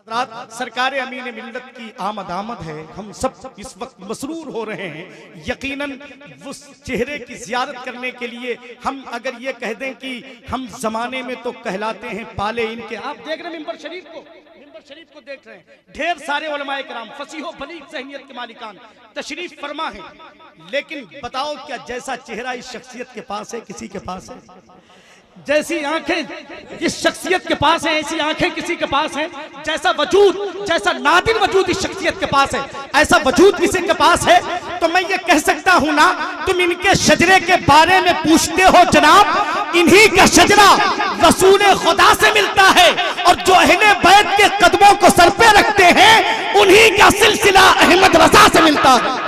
हज़रात सरकार अमीन मिल्लत की आमद है। हम सब इस वक्त मसरूर हो रहे हैं। यकीनन उस चेहरे की ज़ियारत करने के लिए हम अगर ये कह दें कि हम ज़माने में तो कहलाते हैं पाले इनके। आप देख रहे हैं मिंबर शरीफ को देख रहे हैं, ढेर सारे उलमाए किराम फसीहो बलीग ज़हनियत के मालिकान तशरीफ फरमा है। लेकिन बताओ क्या जैसा चेहरा इस शख्सियत के पास है किसी के पास है? जैसी आंखें इस शख्सियत के पास है ऐसी आंखें किसी के पास है? जैसा वजूद, जैसा नादिर वजूद इस शख्सियत के पास है ऐसा वजूद किसी के पास है? तो मैं ये कह सकता हूं ना, तुम इनके शजरे के बारे में पूछते हो जनाब, इन्हीं का शजरा रसूल खुदा से मिलता है और जो अहले बैत के कदमों को सर पे रखते हैं उन्हीं का सिलसिला अहमद रजा से मिलता है।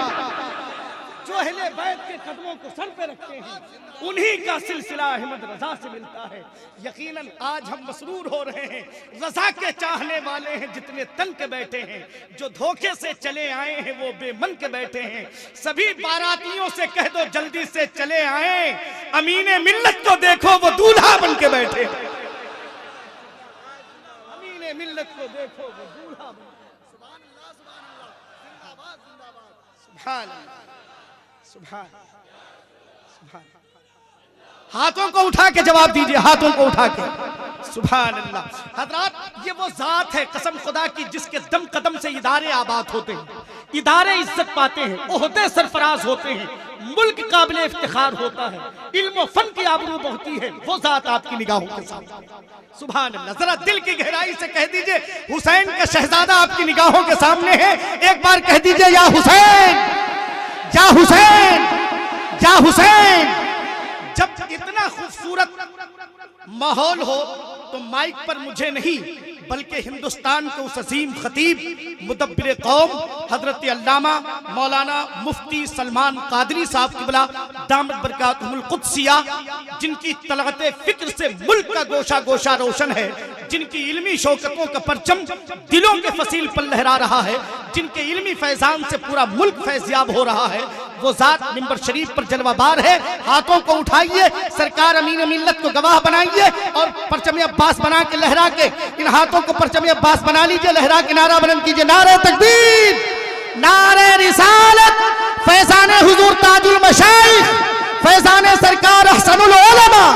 जो अहले बैत के कदमों को सर पे रखते हैं उन्हीं का सिलसिला अहमद रजा से मिलता है। यकीनन आज हम मसरूर हो रहे हैं, रजा के चाहने वाले हैं जितने तन के बैठे हैं, जो धोखे से चले आए हैं वो बेमन के बैठे हैं। सभी बारातियों से कह दो जल्दी से चले आए, अमीने मिल्लत को देखो वो दूल्हा बन के बैठे। अमीने मिल्लत को देखो वो दूल्हा बन के। सुभान अल्लाह, जिंदाबाद जिंदाबाद, सुभान सुभान सुभान। हाथों को उठा के जवाब दीजिए, हाथों को उठा के। सुभान अल्लाह। हज़रात ये वो जात है कसम खुदा की जिसके दम कदम से इदारे आबाद होते हैं, इदारे इज्जत पाते हैं, ओहदे सरफराज होते हैं, मुल्क काबिल इफ्तिखार होता है, इल्म फन की आबरू बढ़ती है। वो जात आपकी निगाहों के सामने। सुभान अल्लाह। जरा दिल की गहराई से कह दीजिए हुसैन का शहजादा आपकी निगाहों के सामने है। एक बार कह दीजिए या हुसैन, या हुसैन, या हुसैन। जब इतना खूबसूरत माहौल हो तो माइक पर मुझे नहीं बल्कि हिंदुस्तान के उस अजीम खतीब मुदब्बिर कौम हजरत अल्लामा मौलाना मुफ्ती सलमान कादरी साहब क़िबला दामत बरकातुहुल कुद्सिया, जिनकी तलगत फिक्र से मुल्क का गोशा गोशा रोशन है, जिनकी इल्मी शौकतों का परचम दिलों के फसील पर लहरा रहा है, जिनके इल्मी फैजान से पूरा मुल्क फैज़याब हो रहा है, वो जात मिंबर शरीफ पर जलवाबार है। हाथों को उठाइए, सरकार अमीन मिल्लत को गवाह बनाइए और परचम अब्बास बना के लहरा के इन हाथों को परचम अब्बास बना लीजिए, लहरा के नारा बुलंद कीजिए, नारे तकबीर, नारे रिसालत, फैजाने हुजूर ताजुल मशाइख, फैजाने सरकार अहसनुल उलमा।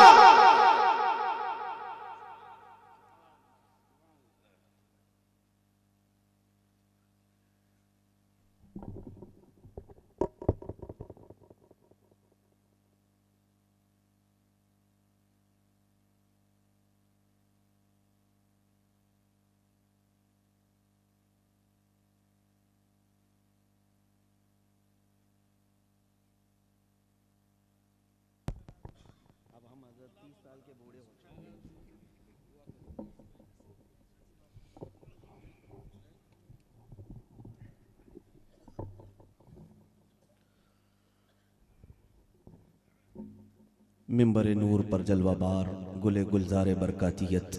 मिंबर नूर पर जलवाबार गुले गुलजार बरकातियत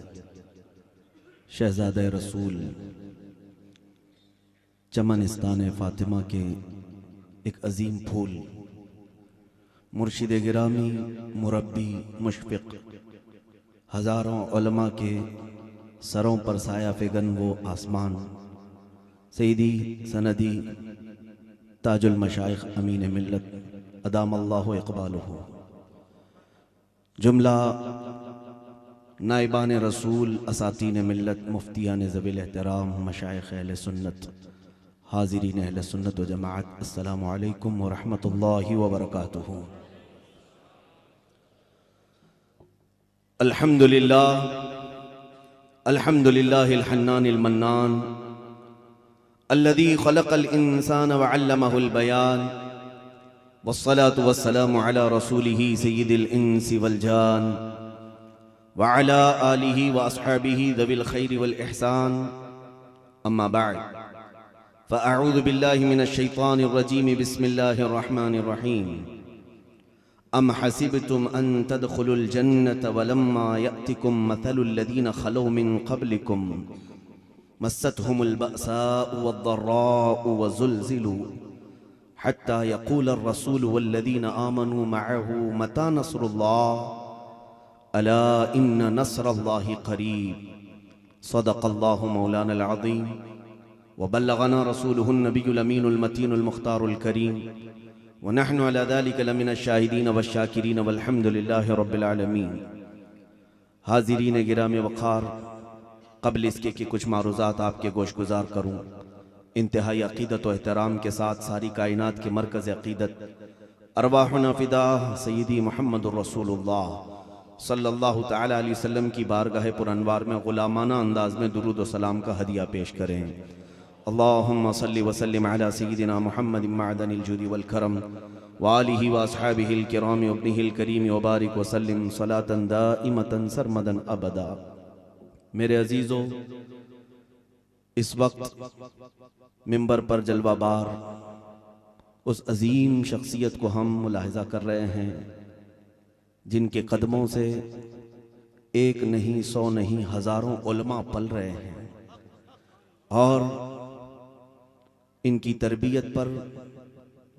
शहजादे रसूल चमनिस्तान फातिमा के एक अजीम फूल, मुर्शिद गिरामी, मुरब्बी, मुशफ़िक़, हज़ारों उलमा के सरों पर साया फ़िगन वो आसमान, सईदी सनदी ताजुल मशाइख अमीन मिल्लत अदामल्लाहु इक़बालुहु, जुमला नाइबान रसूल, असातीन मिल्लत, मुफ्तियान ज़वील एहतराम, मशाइख़ अहले सुन्नत, हाज़िरीन अहले सुन्नत व जमाअत, अस्सलामु अलैकुम व रहमतुल्लाहि व बरकातुहू। अल्हम्दुलिल्लाह, अल्हम्दुलिल्लाहिल हन्नानिल मन्नान, अल्लज़ी खलक़ल इंसान व अल्लमहुल बयान, वस्सलातु वस्सलामु अला रसूलिही सय्यिदिल इंसी वल जान व अला आलिही व अस्हाबिही ज़विल खैरि वल इहसान, अम्मा बअद, फ़अऊज़ु बिल्लाहि मिनश शैतानिर रजीम, बिस्मिल्लाहिर रहमानिर रहीम। अम हसिबतुम अन तदखुलुल जन्नत वलम्मा यअतिकुम मसलुल लज़ीना खलौ मिन क़ब्लिकुम मस्सतहुमुल बअसाउ वद्दर्राउ वज़ुलज़िलू हत्ता यक़ूल अर्रसूल वल्लज़ीना आमनू मअहू मता नस्रुल्लाह अला इन्न नस्रल्लाहि क़रीब सदक़ल्लाहु मौलाना अज़ीम व बल्लगना रसूलुहुन नबियुल अमीनुल मतीनुल मुख्तारुल करीम व नहनु अला ज़ालिका लमिनश शाहिदीन वश्शाकिरीन वल्हम्दुलिल्लाहि रब्बिल आलमीन। हाज़िरीन गिरामी वक़ार, क़ब्ल इसके कि कुछ मारूज़ात आपके गोशगुजार करूँ, इंतहाई अक़ीदत व एहतराम के साथ सारी कायनात के मरकज़ अक़ीदत अरवाहुना फ़िदा सय्यदी मुहम्मदुर रसूलुल्लाह सल्लल्लाहु तआला अलैहि वसल्लम की बारगाह पुरअनवार में ग़ुलामाना अंदाज में दुरूद व सलाम का हदिया पेश करें। अल्लाहुम्मा सल्लि व सल्लिम अला सय्यदिना मुहम्मदिन मअदनिल जुदी वल करम व आलिहि व अस्हाबिहिल किराम व इब्निहिल करीम व बारिक व सल्लिम सलातन दाइमतन सरमदन अबदा। मेरे अजीज़ों, इस वक्त मिंबर पर जलवाबार उस अजीम शख्सियत को हम मुलाहिज़ा कर रहे हैं जिनके कदमों से एक नहीं, 100 नहीं, हज़ारों उलमा पल रहे हैं और इनकी तरबियत पर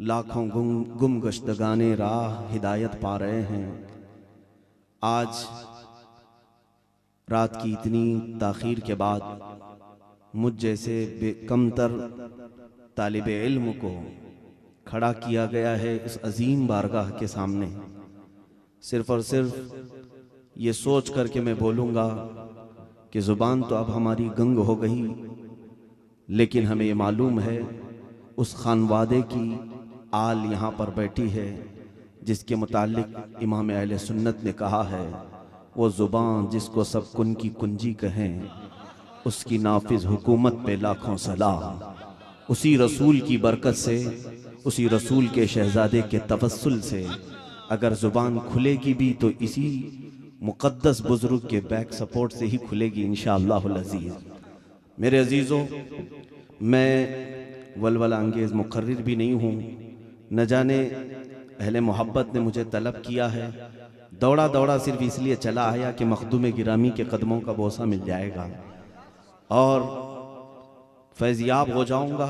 लाखों गुमगश्तगाने राह हिदायत पा रहे हैं। आज रात की इतनी ताख़ीर के बाद मुझ जैसे बेकमतर तालिबे इल्म को खड़ा किया गया है इस अजीम बारगाह के सामने। सिर्फ़ और सिर्फ ये सोच कर के मैं बोलूँगा कि ज़ुबान तो अब हमारी गंग हो गई, लेकिन हमें ये मालूम है उस खानवादे की आल यहाँ पर बैठी है जिसके मुताल्लिक इमाम अहले सुन्नत ने कहा है, वो ज़ुबान जिसको सब कुन की कुंजी कहें, उसकी नाफिज हुकूमत पे लाखों सलाम। उसी रसूल की बरकत से, उसी रसूल के शहजादे के तवस्सुल से अगर ज़ुबान खुलेगी भी तो इसी मुक़द्दस बुज़ुर्ग के बैक सपोर्ट से ही खुलेगी इंशाअल्लाहुल अज़ीज़। मेरे अजीज़ों, मैं वलवला अंगेज़ मुक़र्रिर भी नहीं हूँ, न जाने अहले मोहब्बत ने मुझे तलब किया है, दौड़ा दौड़ा सिर्फ इसलिए चला आया कि मखदूम गिरामी के कदमों का बोसा मिल जाएगा और फैज़याब हो जाऊँगा।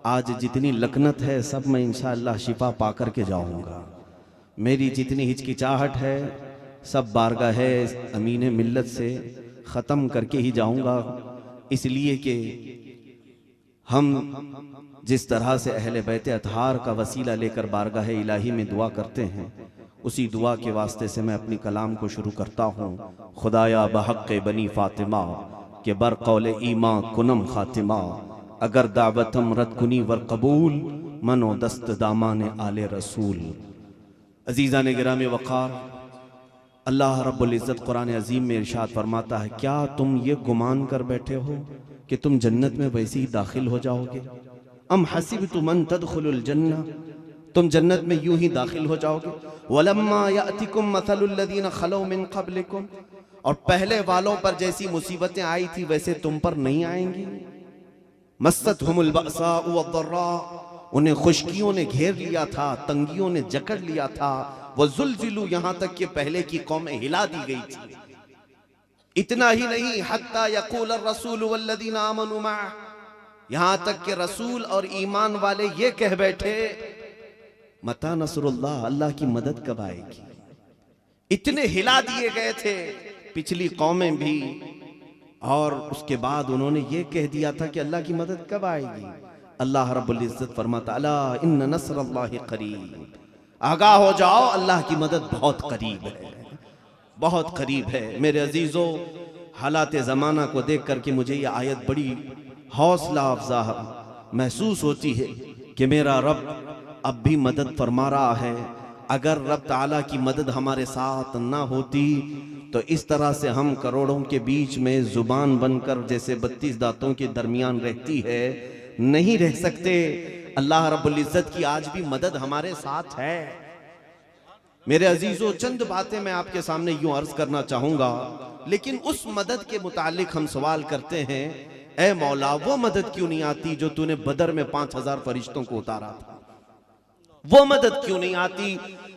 आज जितनी लकनत है सब मैं इंशाअल्लाह शिफा पा कर के जाऊँगा। मेरी जितनी हिचकिचाहट है सब बारगाह अमीन मिल्लत से ख़त्म करके ही जाऊँगा, इसलिए कि हम जिस तरह से अहले बैत अतहार का वसीला लेकर बारगाह इलाही में दुआ करते हैं, उसी दुआ के वास्ते से मैं अपनी कलाम को शुरू करता हूँ। खुदाया बहक़ बनी फ़ातिमा के बर कौले ईमा कुनम ख़ातिमा, अगर दावतम रद कुनी वर कबूल मनो दस्त दामान आले रसूल। अजीज़ान गिरामी वक़ार, अल्लाह रब्बुल इज़्ज़त कुरान अज़ीम में इरशाद फरमाता है, क्या तुम ये गुमान कर बैठे हो कि तुम जन्नत में वैसे ही दाखिल हो जाओगे? अम हसिबतुम अन तदखुलुल जन्नह, तुम जन्नत में यूं ही दाखिल हो जाओगे। वलम्मा यातिकुम मसलुल लज़ीना खलौ मिन क़ब्लिकुम, और पहले वालों पर जैसी मुसीबतें आई थी वैसे तुम पर नहीं आएंगी। मस्सतहुमुल बअसाउ वद्दर्रा, उन्हें खुश्कियों ने घेर लिया था, तंगियों ने जकड़ लिया था। वो ज़ुल्ज़िलू, यहाँ तक कि पहले की कौमें हिला दी गई थी। इतना ही नहीं, हत्ता यक़ूल अर्रसूल वल्लज़ीना आमनू मअह, यहाँ तक कि रसूल और ईमान वाले ये कह बैठे, मता नसरुल्लाह, अल्लाह की मदद कब आएगी। इतने हिला दिए गए थे पिछली कौमें भी, और उसके बाद उन्होंने ये कह दिया था कि अल्लाह की मदद कब आएगी। अल्लाह रब्बुल इज़्ज़त फरमाता, अला इन्न नस्रल्लाहि करीब, आगाह हो जाओ अल्लाह की मदद बहुत करीब है, बहुत करीब है। मेरे अजीज़ों, हालात ज़माना को देख करके मुझे ये आयत बड़ी हौसला अफजा महसूस होती है कि मेरा रब अब भी मदद फरमा रहा है। अगर रब ताला की मदद हमारे साथ ना होती तो इस तरह से हम करोड़ों के बीच में जुबान बनकर जैसे 32 दांतों के दरमियान रहती है नहीं रह सकते। अल्लाह रब्बुल इज़्ज़त की आज भी मदद हमारे साथ है। मेरे अजीजों, चंद बातें मैं आपके सामने यूं अर्ज करना चाहूंगा, लेकिन उस मदद के मुतालिक हम सवाल करते हैं, ऐ मौला वो मदद क्यों नहीं आती जो तूने बदर में 5000 फरिश्तों को उतारा था? वो मदद क्यों नहीं आती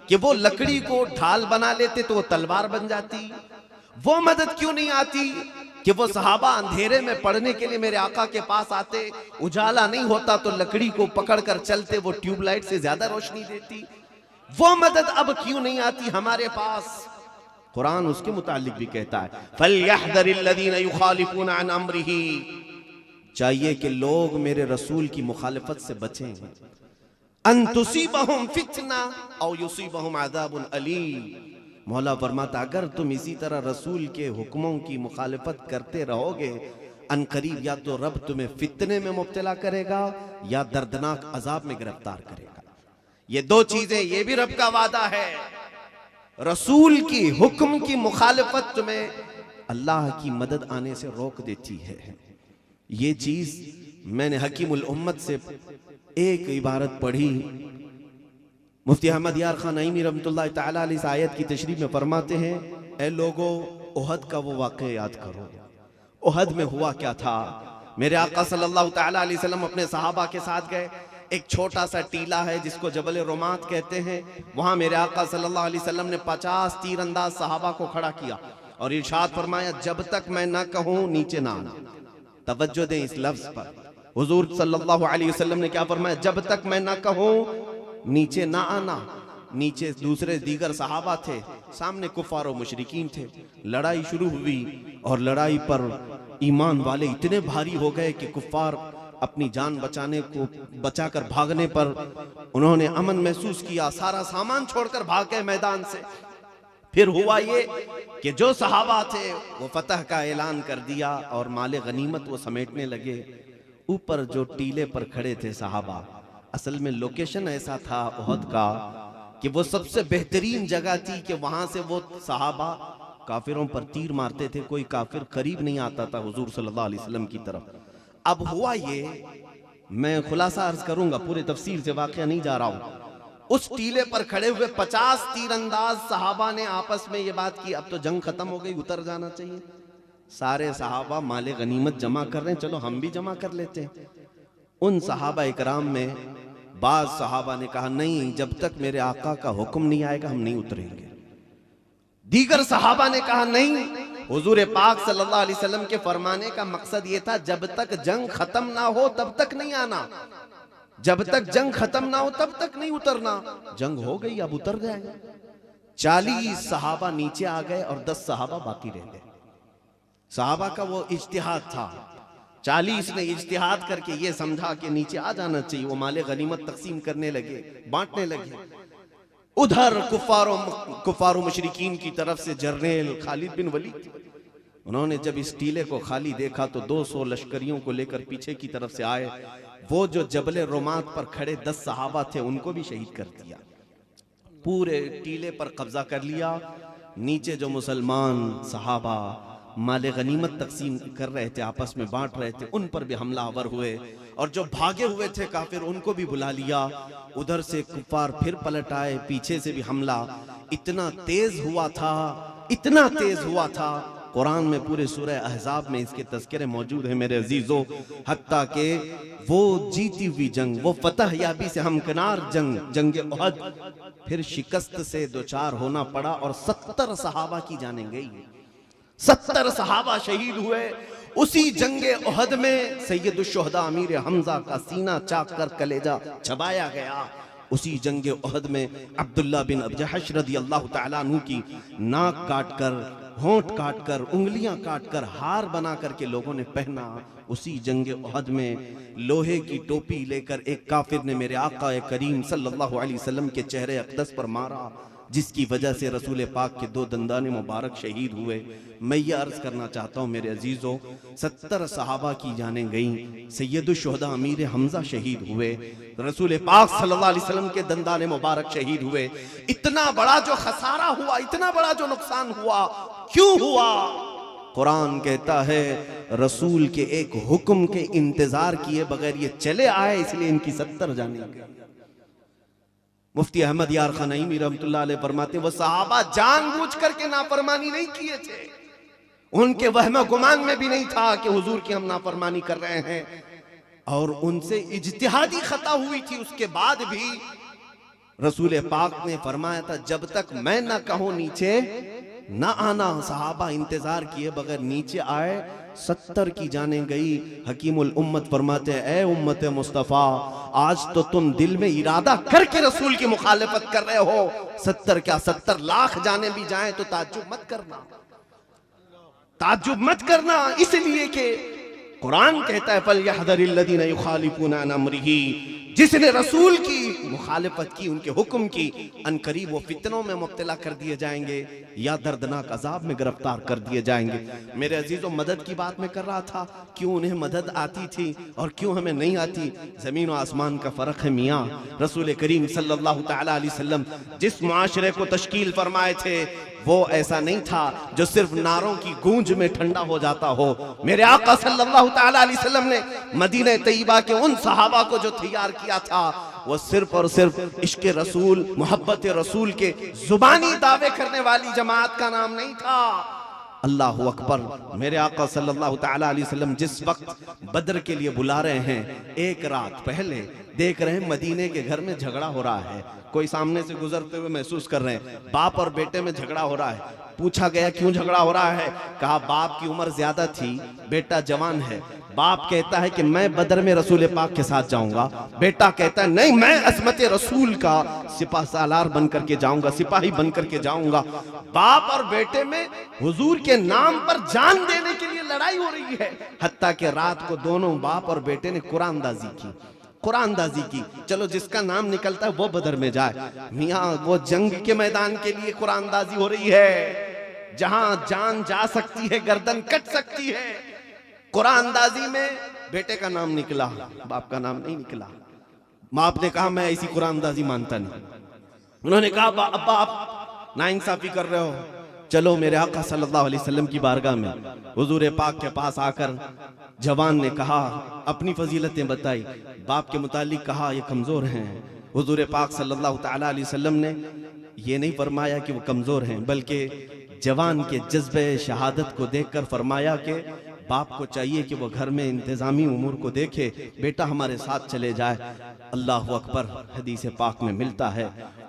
कि वो लकड़ी को ढाल बना लेते तो वो तलवार बन जाती? वो मदद क्यों नहीं आती कि वो सहाबा अंधेरे में पढ़ने के लिए मेरे आका के पास आते, उजाला नहीं होता तो लकड़ी को पकड़कर चलते, वो ट्यूबलाइट से ज्यादा रोशनी देती? वो मदद अब क्यों नहीं आती हमारे पास? कुरान उसके मुतालिक भी कहता है फलयहदरिल्लज़ीना युखालिफूना अन अम्रिही, चाहिए कि लोग मेरे रसूल की मुखालिफत से बचें। अन तुसीबहुम फितना औ युसीबहुम अज़ाबुन अलीम, मौला फरमाता अगर तुम इसी तरह रसूल के हुक्मों की मुखालिफत करते रहोगे, अनकरीब या तो रब तुम्हें फितने में मुब्तला करेगा या दर्दनाक अजाब में गिरफ्तार करेगा। ये दो चीजें, ये भी रब का वादा है। रसूल की हुक्म की मुखालिफत तुम्हें अल्लाह की मदद आने से रोक देती है। ये चीज मैंने हकीमुल उम्मत से एक इबारत पढ़ी, मुफ्ती अहमद यार खान नईमी रहमतुल्लाह तआला अलैह इस आयत की तशरीह में फरमाते हैं, ए लोगो उहद का वो वाक़या याद करो। उहद में हुआ क्या था? मेरे आका सल्लल्लाहु तआला अलैहि वसल्लम अपने सहाबा के साथ गए। एक छोटा सा टीला है जिसको जबल रोमात कहते हैं, वहां मेरे आका सल्लल्लाहु अलैहि वसल्लम ने 50 तीरंदाज सहाबा को खड़ा किया और इरशाद फरमाया जब तक मैं ना कहूं नीचे ना आना। तवज्जो दें इस लफ्ज पर, हुजूर सल्लल्लाहु अलैहि वसल्लम ने क्या फरमाया? जब तक मैं ना कहूं नीचे ना आना। नीचे दूसरे दीगर सहाबा थे, सामने कुफार और मुशरिकीन थे। लड़ाई शुरू हुई और लड़ाई पर ईमान वाले इतने भारी हो गए कि कुफार अपनी जान बचाकर भागने पर उन्होंने अमन महसूस किया, सारा सामान छोड़कर भाग गए मैदान से। फिर हुआ ये कि जो सहाबा थे वो फतह का ऐलान कर दिया और माले गनीमत वो समेटने लगे। ऊपर जो टीले पर खड़े थे सहाबा, असल में लोकेशन ऐसा था उहद का कि वो सबसे बेहतरीन जगह थी कि वहां से वो सहाबा काफिरों पर तीर मारते थे, कोई काफिर करीब नहीं आता था हुजूर सल्लल्लाहु अलैहि वसल्लम की तरफ। अब हुआ ये, मैं खुलासा अर्ज करूंगा, पूरे तफसील से वाकया नहीं जा रहा हूं। उस टीले पर खड़े हुए 50 तीरंदाज सहाबा ने आपस में ये बात की अब तो जंग खत्म हो गई, उतर जाना चाहिए। सारे सहाबा माले गनीमत जमा कर रहे हैं, चलो हम भी जमा कर लेते हैं। उन सहाबा इकराम में बाज सहाबा ने कहा नहीं, जब तक मेरे आका का हुक्म नहीं आएगा हम नहीं उतरेंगे। दीगर सहाबा ने कहा नहीं, हुजूर पाक सल्लल्लाहु अलैहि वसल्लम के फरमाने का मकसद ये था जब तक जंग खत्म ना हो तब तक नहीं आना, जब तक जंग खत्म ना हो तब तक नहीं उतरना। जंग हो गई, अब उतर जाएगा। 40 सहाबा नीचे आ गए और 10 सहाबा बाकी रह गए। सहाबा का वो इज्तिहाद था, 40 ने इज्तिहाद करके ये समझा कि नीचे आ जाना चाहिए। वो माले गनीमत तकसीम करने लगे, बांटने लगे। उधर कुफारो मुशरिकीन की तरफ से जर्नैल खालिद बिन वलीद, उन्होंने जब इस टीले को खाली देखा तो 200 लश्करियों को लेकर पीछे की तरफ से आए। वो जो जबल रोमात पर खड़े 10 सहाबा थे उनको भी शहीद कर दिया, पूरे टीले पर कब्जा कर लिया। नीचे जो मुसलमान सहाबा माले गनीमत तकसीम कर रहे थे, आपस में बांट रहे थे, उन पर भी हमलावर हुए और जो भागे हुए थे काफिर उनको भी बुला लिया। उधर से कुफार फिर पलट आए, पीछे से भी हमला इतना तेज हुआ था, इतना तेज हुआ था। कुरान में पूरे सूरह अहज़ाब में इसके तज़किरे मौजूद है मेरे अजीजों। हत्ता के वो जीती हुई जंग, वो फतह याबी से हमकिनार जंग, जंग उहद, फिर शिकस्त से दो चार होना पड़ा और 70 सहाबा की जानें गई, 70 सहाबा शहीद हुए। उसी जंगे उहद में सैयदुश्शुहदा अमीर हमजा का सीना चाक कर कलेजा चबाया गया। उसी जंगे उहद में अब्दुल्ला बिन जहश रदियल्लाहु तआला अन्हु की नाक काट कर, होंठ काट कर, उंगलियां काट कर हार बना करके लोगों ने पहना। उसी जंगे उहद में लोहे की टोपी लेकर एक काफिर ने मेरे आका करीम सल्लल्लाहु अलैहि वसल्लम के चेहरे अक़दस पर मारा, जिसकी वजह से रसूल पाक के 2 दंदाने मुबारक शहीद हुए। मैं ये अर्ज करना चाहता हूँ मेरे अजीजों, 70 सहाबा की जानें गईं, सैयदुश्शुहदा अमीर हमजा शहीद हुए, रसूल पाक सल्लल्लाहु अलैहि वसल्लम के दंदाने मुबारक शहीद हुए। इतना बड़ा जो खसारा हुआ, इतना बड़ा जो नुकसान हुआ, क्यों हुआ? कुरान कहता है रसूल के एक हुक्म के इंतजार किए बगैर ये चले आए, इसलिए इनकी 70 जानें गई। मुफ्ती अहमद यार खान नईमी रहमतुल्लाह अलैह फरमाते वो सहाबा जानबूझ करके नाफरमानी नहीं किए थे, उनके वहम गुमान में भी नहीं था कि हुजूर की हम नाफरमानी कर रहे हैं, और उनसे इज्तिहादी खता हुई थी। उसके बाद भी रसूल पाक ने फरमाया था जब तक मैं ना कहूं नीचे ना आना। सहाबा इंतजार किए बगैर नीचे आए, 70 की जाने गई। हकीमुल उम्मत फरमाते हैं, ए उम्मत मुस्तफ़ा, आज तो तुम दिल में इरादा करके रसूल की मुखालिफत कर रहे हो। 70 क्या 70 लाख जाने भी जाएं तो ताज्जुब मत करना, ताज्जुब मत करना, इसलिए कि कुरान कहता है फलयहज़रिल्लज़ीना युखालिफूना अन अम्रिही, जिसने रसूल की मुखालिफत की, उनके हुक्म की, अनकरीब वो फितनों में मुब्तला कर दिए जाएंगे या दर्दनाक अजाब में गिरफ्तार कर दिए जाएंगे। मेरे अजीजों, मदद की बात मैं कर रहा था, क्यों उन्हें मदद आती थी और क्यों हमें नहीं आती। जमीन और आसमान का फर्क है मियाँ। रसूल करीम सल्लल्लाहु तआला अलैहि वसल्लम जिस मुआशरे को तश्कील फरमाए थे, वो ऐसा नहीं था जो सिर्फ नारों की गूंज में ठंडा हो जाता हो। मेरे आका सल्लल्लाहु तआला अलैहि वसल्लम ने मदीना तैयबा के उन सहाबा को जो तैयार किया था, वो सिर्फ और सिर्फ इश्क रसूल, मोहब्बत रसूल के जुबानी दावे करने वाली जमात का नाम नहीं था। अल्लाह अकबर। मेरे आका सल्लल्लाहु तआला अलैहि वसल्लम जिस वक्त बद्र के लिए बुला रहे हैं, एक रात पहले देख रहे हैं मदीने के घर में झगड़ा हो रहा है। कोई सामने से गुजरते हुए महसूस कर रहे हैं बाप और बेटे में झगड़ा हो रहा है। पूछा गया क्यों झगड़ा हो रहा है, कहा बाप की उम्र ज्यादा थी, बेटा जवान है। बाप कहता है कि मैं बदर में रसूल पाक के साथ जाऊंगा, बेटा कहता है नहीं, मैं अज़मत रसूल का सिपा सालार बन करके जाऊंगा, सिपाही बन करके जाऊंगा। बाप और बेटे में हुजूर के नाम पर जान देने के लिए लड़ाई हो रही है। हत्ता के रात को दोनों बाप और बेटे ने कुरानदाजी की, कुरानदाजी की। चलो जिसका नाम निकलता है वो बदर में जाए। मियाँ, वो जंग के मैदान के लिए कुरानदाजी हो रही है, जहां जान जा सकती है, गर्दन कट सकती है। कुरानदाजी में बेटे का नाम निकला, बाप का नाम नहीं निकला। बाप ने कहा मैं ऐसी कुरानदाजी मानता नहीं। उन्होंने कहा अब्बा आप नाइंसाफी कर रहे हो। चलो मेरे आका सल्लल्लाहु अलैहि वसल्लम की बारगाह में हुजूर पाक के पास आकर जवान ने कहा, अपनी फजीलतें बताई। बाप के मुतालिक कहा ये कमजोर हैं। हुजूर पाक सल्लल्लाहु तआला अलैहि वसल्लम ने ये नहीं फरमाया कि वो कमजोर हैं, बल्कि जवान के जज्बे शहादत को देखकर फरमाया कि बाप को चाहिए कि वो घर में इंतजामी उमूर को देखे, बेटा हमारे साथ चले जाए। अल्लाह अकबर। हदीस पाक में मिलता है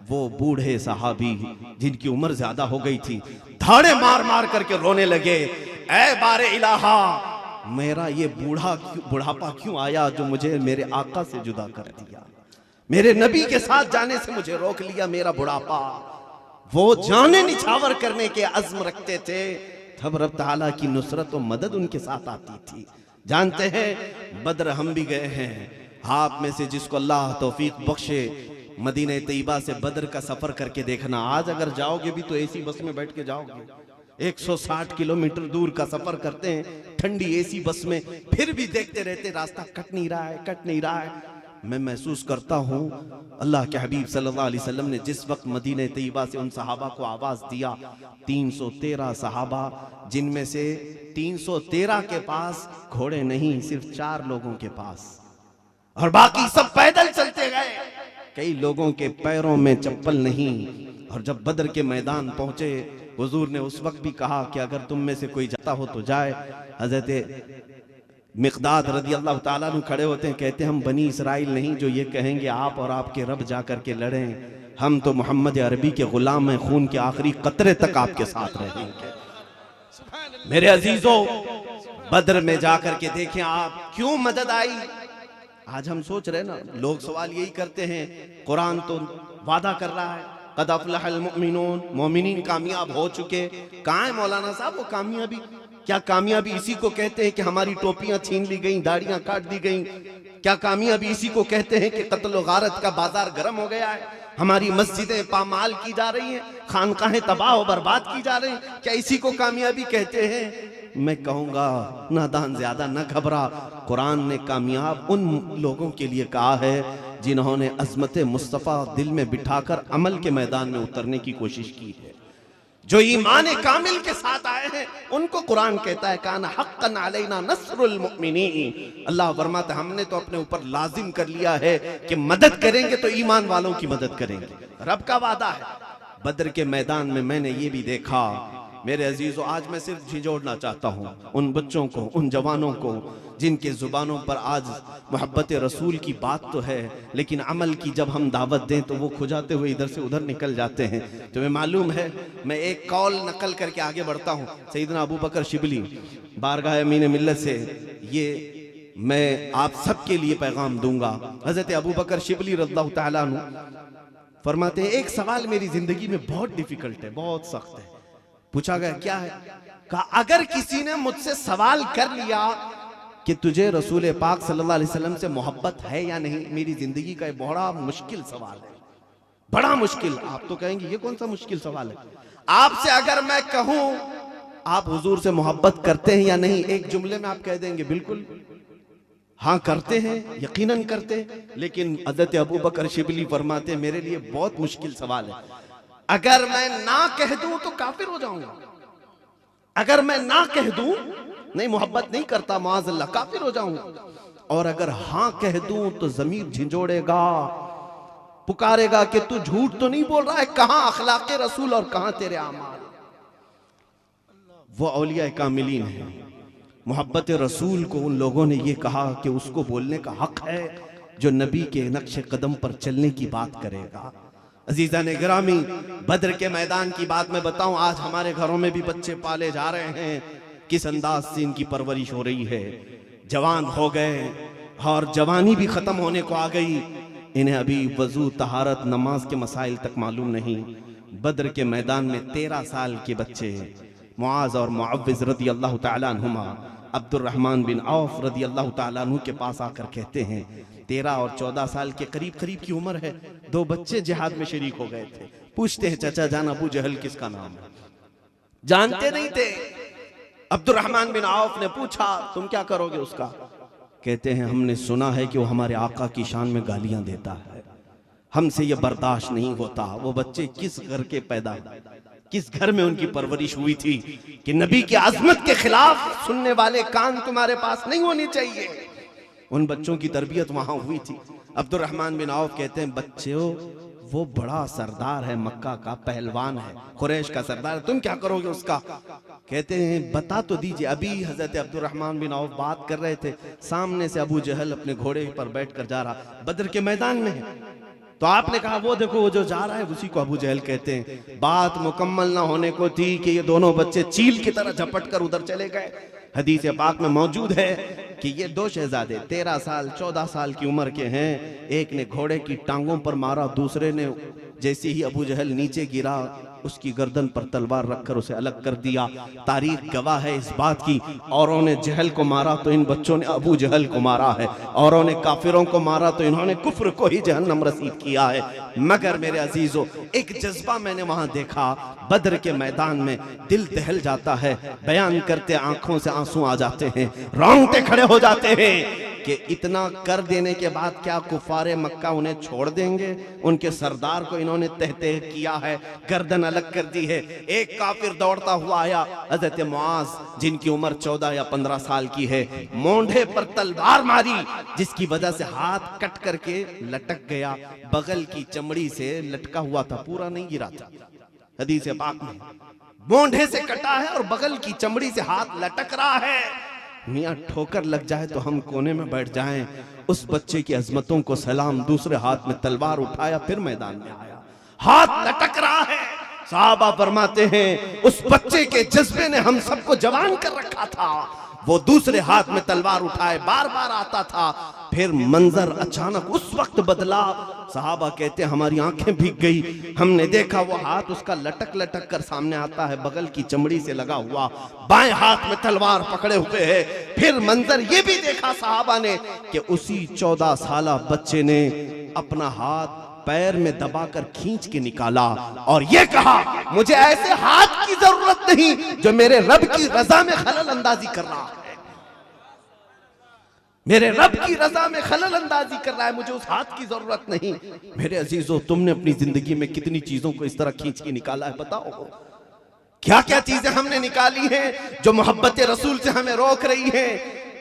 वो बूढ़े सहाबी जिनकी उम्र ज्यादा हो गई थी, धाड़े मार मार करके रोने लगे, ऐ बारे इलाहा, मेरा ये बुढ़ापा क्यों आया जो मुझे मेरे आका से जुदा कर दिया, मेरे नबी के साथ जाने से मुझे रोक लिया, मेरा बुढ़ापा। वो जाने निछावर करने के अज़्म रखते थे, तब रब ताला की नुसरत और मदद उनके साथ आती थी। जानते हैं बद्र हम भी गए हैं। आप में से जिसको अल्लाह तौफीक बख्शे मदीना तैयबा से बद्र का सफर करके देखना। आज अगर जाओगे भी तो एसी बस में बैठ के जाओगे। 160 किलोमीटर दूर का सफर करते हैं ठंडी एसी बस में, फिर भी देखते रहते रास्ता कट नहीं रहा है, कट नहीं रहा है। मैं महसूस करता हूँ अल्लाह के हबीब सल्लल्लाहु अलैहि वसल्लम ने जिस वक्त मदीना तैयबा से उन सहाबा को आवाज दिया, 313 सहाबा, जिनमें से 313 के पास घोड़े नहीं, सिर्फ 4 लोगों के पास, और बाकी सब पैदल चलते गए। कई लोगों के पैरों में चप्पल नहीं। और जब बद्र के मैदान पहुंचे, हुजूर ने उस वक्त भी कहा कि अगर तुम में से कोई जाता हो तो जाए। हजरत मिक़दाद रज़ी अल्लाह ताला अन्हु खड़े होते हैं, कहते हैं हम बनी इसराइल नहीं जो ये कहेंगे आप और आपके रब जा कर के लड़ें। हम तो मोहम्मद अरबी के गुलाम हैं, खून के आखिरी कतरे तक आपके साथ रहेंगे। मेरे अजीजों, बद्र में जाकर के देखें आप क्यों मदद आई। आज हम सोच रहे ना, लोग सवाल यही करते हैं, कुरान तो वादा कर रहा है क़द अफ़लहल मुमिनून, मोमिनीन कामयाब हो चुके। कहाँ है मौलाना साहब वो कामयाबी? क्या कामयाबी इसी को कहते हैं कि हमारी टोपियां छीन ली गई, दाढ़ियां काट दी गई? क्या कामयाबी इसी को कहते हैं कि कत्ल और गारत का बाजार गर्म हो गया है, हमारी मस्जिदें पामाल की जा रही हैं, खानकाहें तबाह और बर्बाद की जा रही हैं? क्या इसी को कामयाबी कहते हैं? मैं कहूंगा नादान ज्यादा न घबरा। कुरान ने कामयाब उन लोगों के लिए कहा है जिन्होंने अज़मत मुस्तफ़ा दिल में बिठाकर अमल के मैदान में उतरने की कोशिश की है, जो ईमान कामिल के साथ आए हैं। उनको कुरान कहता है काना हक्कन अलैना नस्रुल मुमिनीन। अल्लाह फरमाता है हमने तो अपने ऊपर लाजिम कर लिया है कि मदद करेंगे तो ईमान वालों की मदद करेंगे। रब का वादा है। बद्र के मैदान में मैंने ये भी देखा मेरे अजीजों, आज मैं सिर्फ झिझोड़ना चाहता हूँ उन बच्चों को, उन जवानों को जिनके जुबानों पर आज मोहब्बत रसूल की बात तो है, लेकिन अमल की जब हम दावत दें तो वो खुजाते हुए इधर से उधर निकल जाते हैं। तुम्हें मालूम है, मैं एक कौल नकल करके आगे बढ़ता हूँ। सैयदना अबू बकर शिबली बारगाह अमीन मिल्लत से ये मैं आप सबके लिए पैगाम दूंगा। हजरत अबू बकर शिबली रज़ियल्लाहु ताला अन्हु फरमाते हैं, एक सवाल मेरी जिंदगी में बहुत डिफिकल्ट है, बहुत सख्त है। पूछा गया क्या है? कहा अगर किसी ने मुझसे सवाल कर लिया कि तुझे रसूल पाक सल्लल्लाहु अलैहि वसल्लम से मोहब्बत है या नहीं, मेरी जिंदगी का बड़ा मुश्किल सवाल है, बड़ा मुश्किल। आप तो कहेंगे ये कौन सा मुश्किल सवाल है? आपसे अगर मैं कहूं आप हुजूर से मोहब्बत करते हैं या नहीं, एक जुमले में आप कह देंगे बिल्कुल हाँ करते हैं, यकीनन करते हैं। लेकिन हज़रत अबू बकर शिबली फरमाते मेरे लिए बहुत मुश्किल सवाल है। अगर मैं ना कह दूं तो काफिर हो जाऊंगा, अगर मैं ना कह दूं नहीं मोहब्बत नहीं करता माअज़ल्लाह, काफिर हो जाऊंगा, और अगर हाँ कह दूं तो ज़मीर झिंझोड़ेगा, पुकारेगा कि तू झूठ तो नहीं बोल रहा है, कहां अखलाक़े रसूल और कहां तेरे आमाल। वो औलिया कामिलीन है। मोहब्बत रसूल को उन लोगों ने ये कहा कि उसको बोलने का हक है जो नबी के नक्शे कदम पर चलने की बात करेगा। अजीजा ने गिरामी, बद्र के मैदान की बात मैं बताऊं, आज हमारे घरों में भी बच्चे पाले जा रहे हैं, किस अंदाज से इनकी परवरिश हो रही है। जवान हो गए और जवानी भी खत्म होने को आ गई, इन्हें अभी वजू तहारत नमाज के मसाइल तक मालूम नहीं। बद्र के मैदान में 13 साल के बच्चे मुआज और मुअव्विज रदी अल्लाह तआला अन्हुमा अब्दुर्रहमान बिन औफ रदी अल्लाह तआला अन्हु के पास आकर कहते हैं 13 और 14 साल के करीब करीब की उम्र है, 2 बच्चे जिहाद में शरीक हो गए थे। पूछते हैं चाचा जान अबू जहल किसका नाम है? जानते नहीं थे। अब्दुर्रहमान बिन औफ ने पूछा तुम क्या करोगे उसका? कहते हैं हमने सुना है कि वो हमारे आका की शान में गालियां देता है, हमसे ये बर्दाश्त नहीं होता। वो बच्चे किस घर के पैदा, किस घर में उनकी परवरिश हुई थी कि नबी की आजमत के खिलाफ सुनने वाले कान तुम्हारे पास नहीं होनी चाहिए। उन बच्चों की तरबियत वहां हुई थी। अब्दुर्रहमान बिन औफ कहते हैं बच्चों वो बड़ा सरदार है, मक्का का पहलवान है, कुरैश का सरदार है, तुम क्या करोगे उसका? कहते हैं बता तो दीजिए। अभी हजरत अब्दुर्रहमान बिन औफ बात कर रहे थे, सामने से अबू जहल अपने घोड़े पर बैठकर जा रहा, बद्र के मैदान में है। तो आपने कहा वो देखो वो जो जा रहा है उसी को अबू जहल कहते हैं। बात मुकम्मल ना होने को थी कि ये दोनों बच्चे चील की तरह झपट कर उधर चले गए। हदीस पाक में मौजूद है कि ये 2 शहजादे 13 साल 14 साल की उम्र के हैं। एक ने घोड़े की टांगों पर मारा, दूसरे ने जैसे ही अबू जहल नीचे गिरा उसकी गर्दन पर तलवार रखकर उसे अलग कर दिया। तारीख गवाह है इस बात की, औरों ने जहल को मारा तो इन बच्चों ने अबू जहल को मारा है, औरों ने काफिरों को मारा तो इन्होंने कुफ्र को ही जहन्नम रसीद किया है। मगर मेरे अजीजों एक जज्बा मैंने वहां देखा, बद्र के मैदान में दिल दहल जाता है, बयान करते आंखों से आंसू आ जाते हैं, रोंगटे खड़े हो जाते हैं कि इतना कर देने के बाद क्या कुफारे मक्का उन्हें छोड़ देंगे? उनके सरदार को इन्होंने तहते किया है, गर्दन अलग कर दी है। एक काफिर दौड़ता हुआ आया, हजरत मुआज जिनकी उम्र 14 या 15 साल की है, मोंढे पर तलवार मारी जिसकी वजह से हाथ कट करके लटक गया, बगल की चमड़ी से लटका हुआ था, पूरा नहीं गिरा था। हदीस पाक में मोंढे से कटा है और बगल की चमड़ी से हाथ लटक रहा है। मियां ठोकर लग जाए तो हम कोने में बैठ जाएं। उस बच्चे की अजमतों को सलाम, दूसरे हाथ में तलवार उठाया, फिर मैदान में आया, हाथ लटक रहा है। साहबा फरमाते हैं उस बच्चे के जज्बे ने हम सबको जवान कर रखा था। वो दूसरे हाथ में तलवार उठाए बार बार आता था, फिर मंजर अचानक उस वक्त बदला। साहबा कहते हमारी आंखें भीग गई, हमने देखा वो हाथ उसका लटक लटक कर सामने आता है, बगल की चमड़ी से लगा हुआ, बाएं हाथ में तलवार पकड़े हुए है। फिर मंजर ये भी देखा साहबा ने कि उसी 14 साला बच्चे ने अपना हाथ पैर में दबाकर खींच के निकाला और ये कहा मुझे ऐसे हाथ की जरूरत नहीं जो मेरे रब की रजा में खलल अंदाजी कर रहा है, मेरे रब की रजा में खलल अंदाजी कर रहा है, मुझे उस हाथ की जरूरत नहीं। मेरे अजीजों तुमने अपनी जिंदगी में कितनी चीजों को इस तरह खींच के निकाला है, बताओ क्या क्या चीजें हमने निकाली हैं जो मोहब्बत रसूल से हमें रोक रही हैं।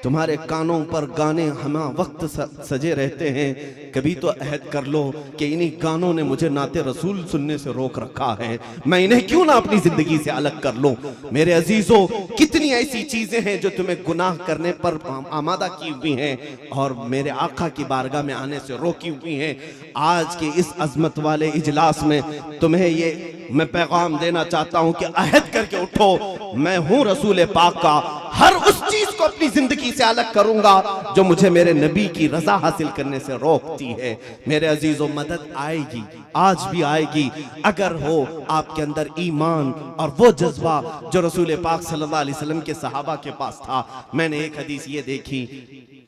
तुम्हारे कानों पर गाने हम वक्त सजे रहते हैं, कभी तो अहद कर लो कि इन्हीं गानों ने मुझे नाते रसूल सुनने से रोक रखा है, मैं इन्हें क्यों ना अपनी जिंदगी से अलग कर लूं। मेरे अजीजों, कितनी ऐसी चीजें हैं जो तुम्हें गुनाह करने पर आमादा की हुई हैं और मेरे आका की बारगाह में आने से रोकी हुई हैं। आज के इस अजमत वाले इजलास में तुम्हें ये मैं पैगाम देना चाहता हूं कि अहद करके उठो, मैं हूं रसूल पाक का, हर उस चीज को अपनी जिंदगी से अलग करूंगा जो मुझे मेरे नबी की रजा हासिल करने से रोकती है। मेरे अजीजों, मदद आएगी, आज भी आएगी, अगर हो आपके अंदर ईमान और वो जज्बा जो रसूल पाक सल्लल्लाहु अलैहि वसल्लम के सहाबा के पास था। मैंने एक हदीस ये देखी,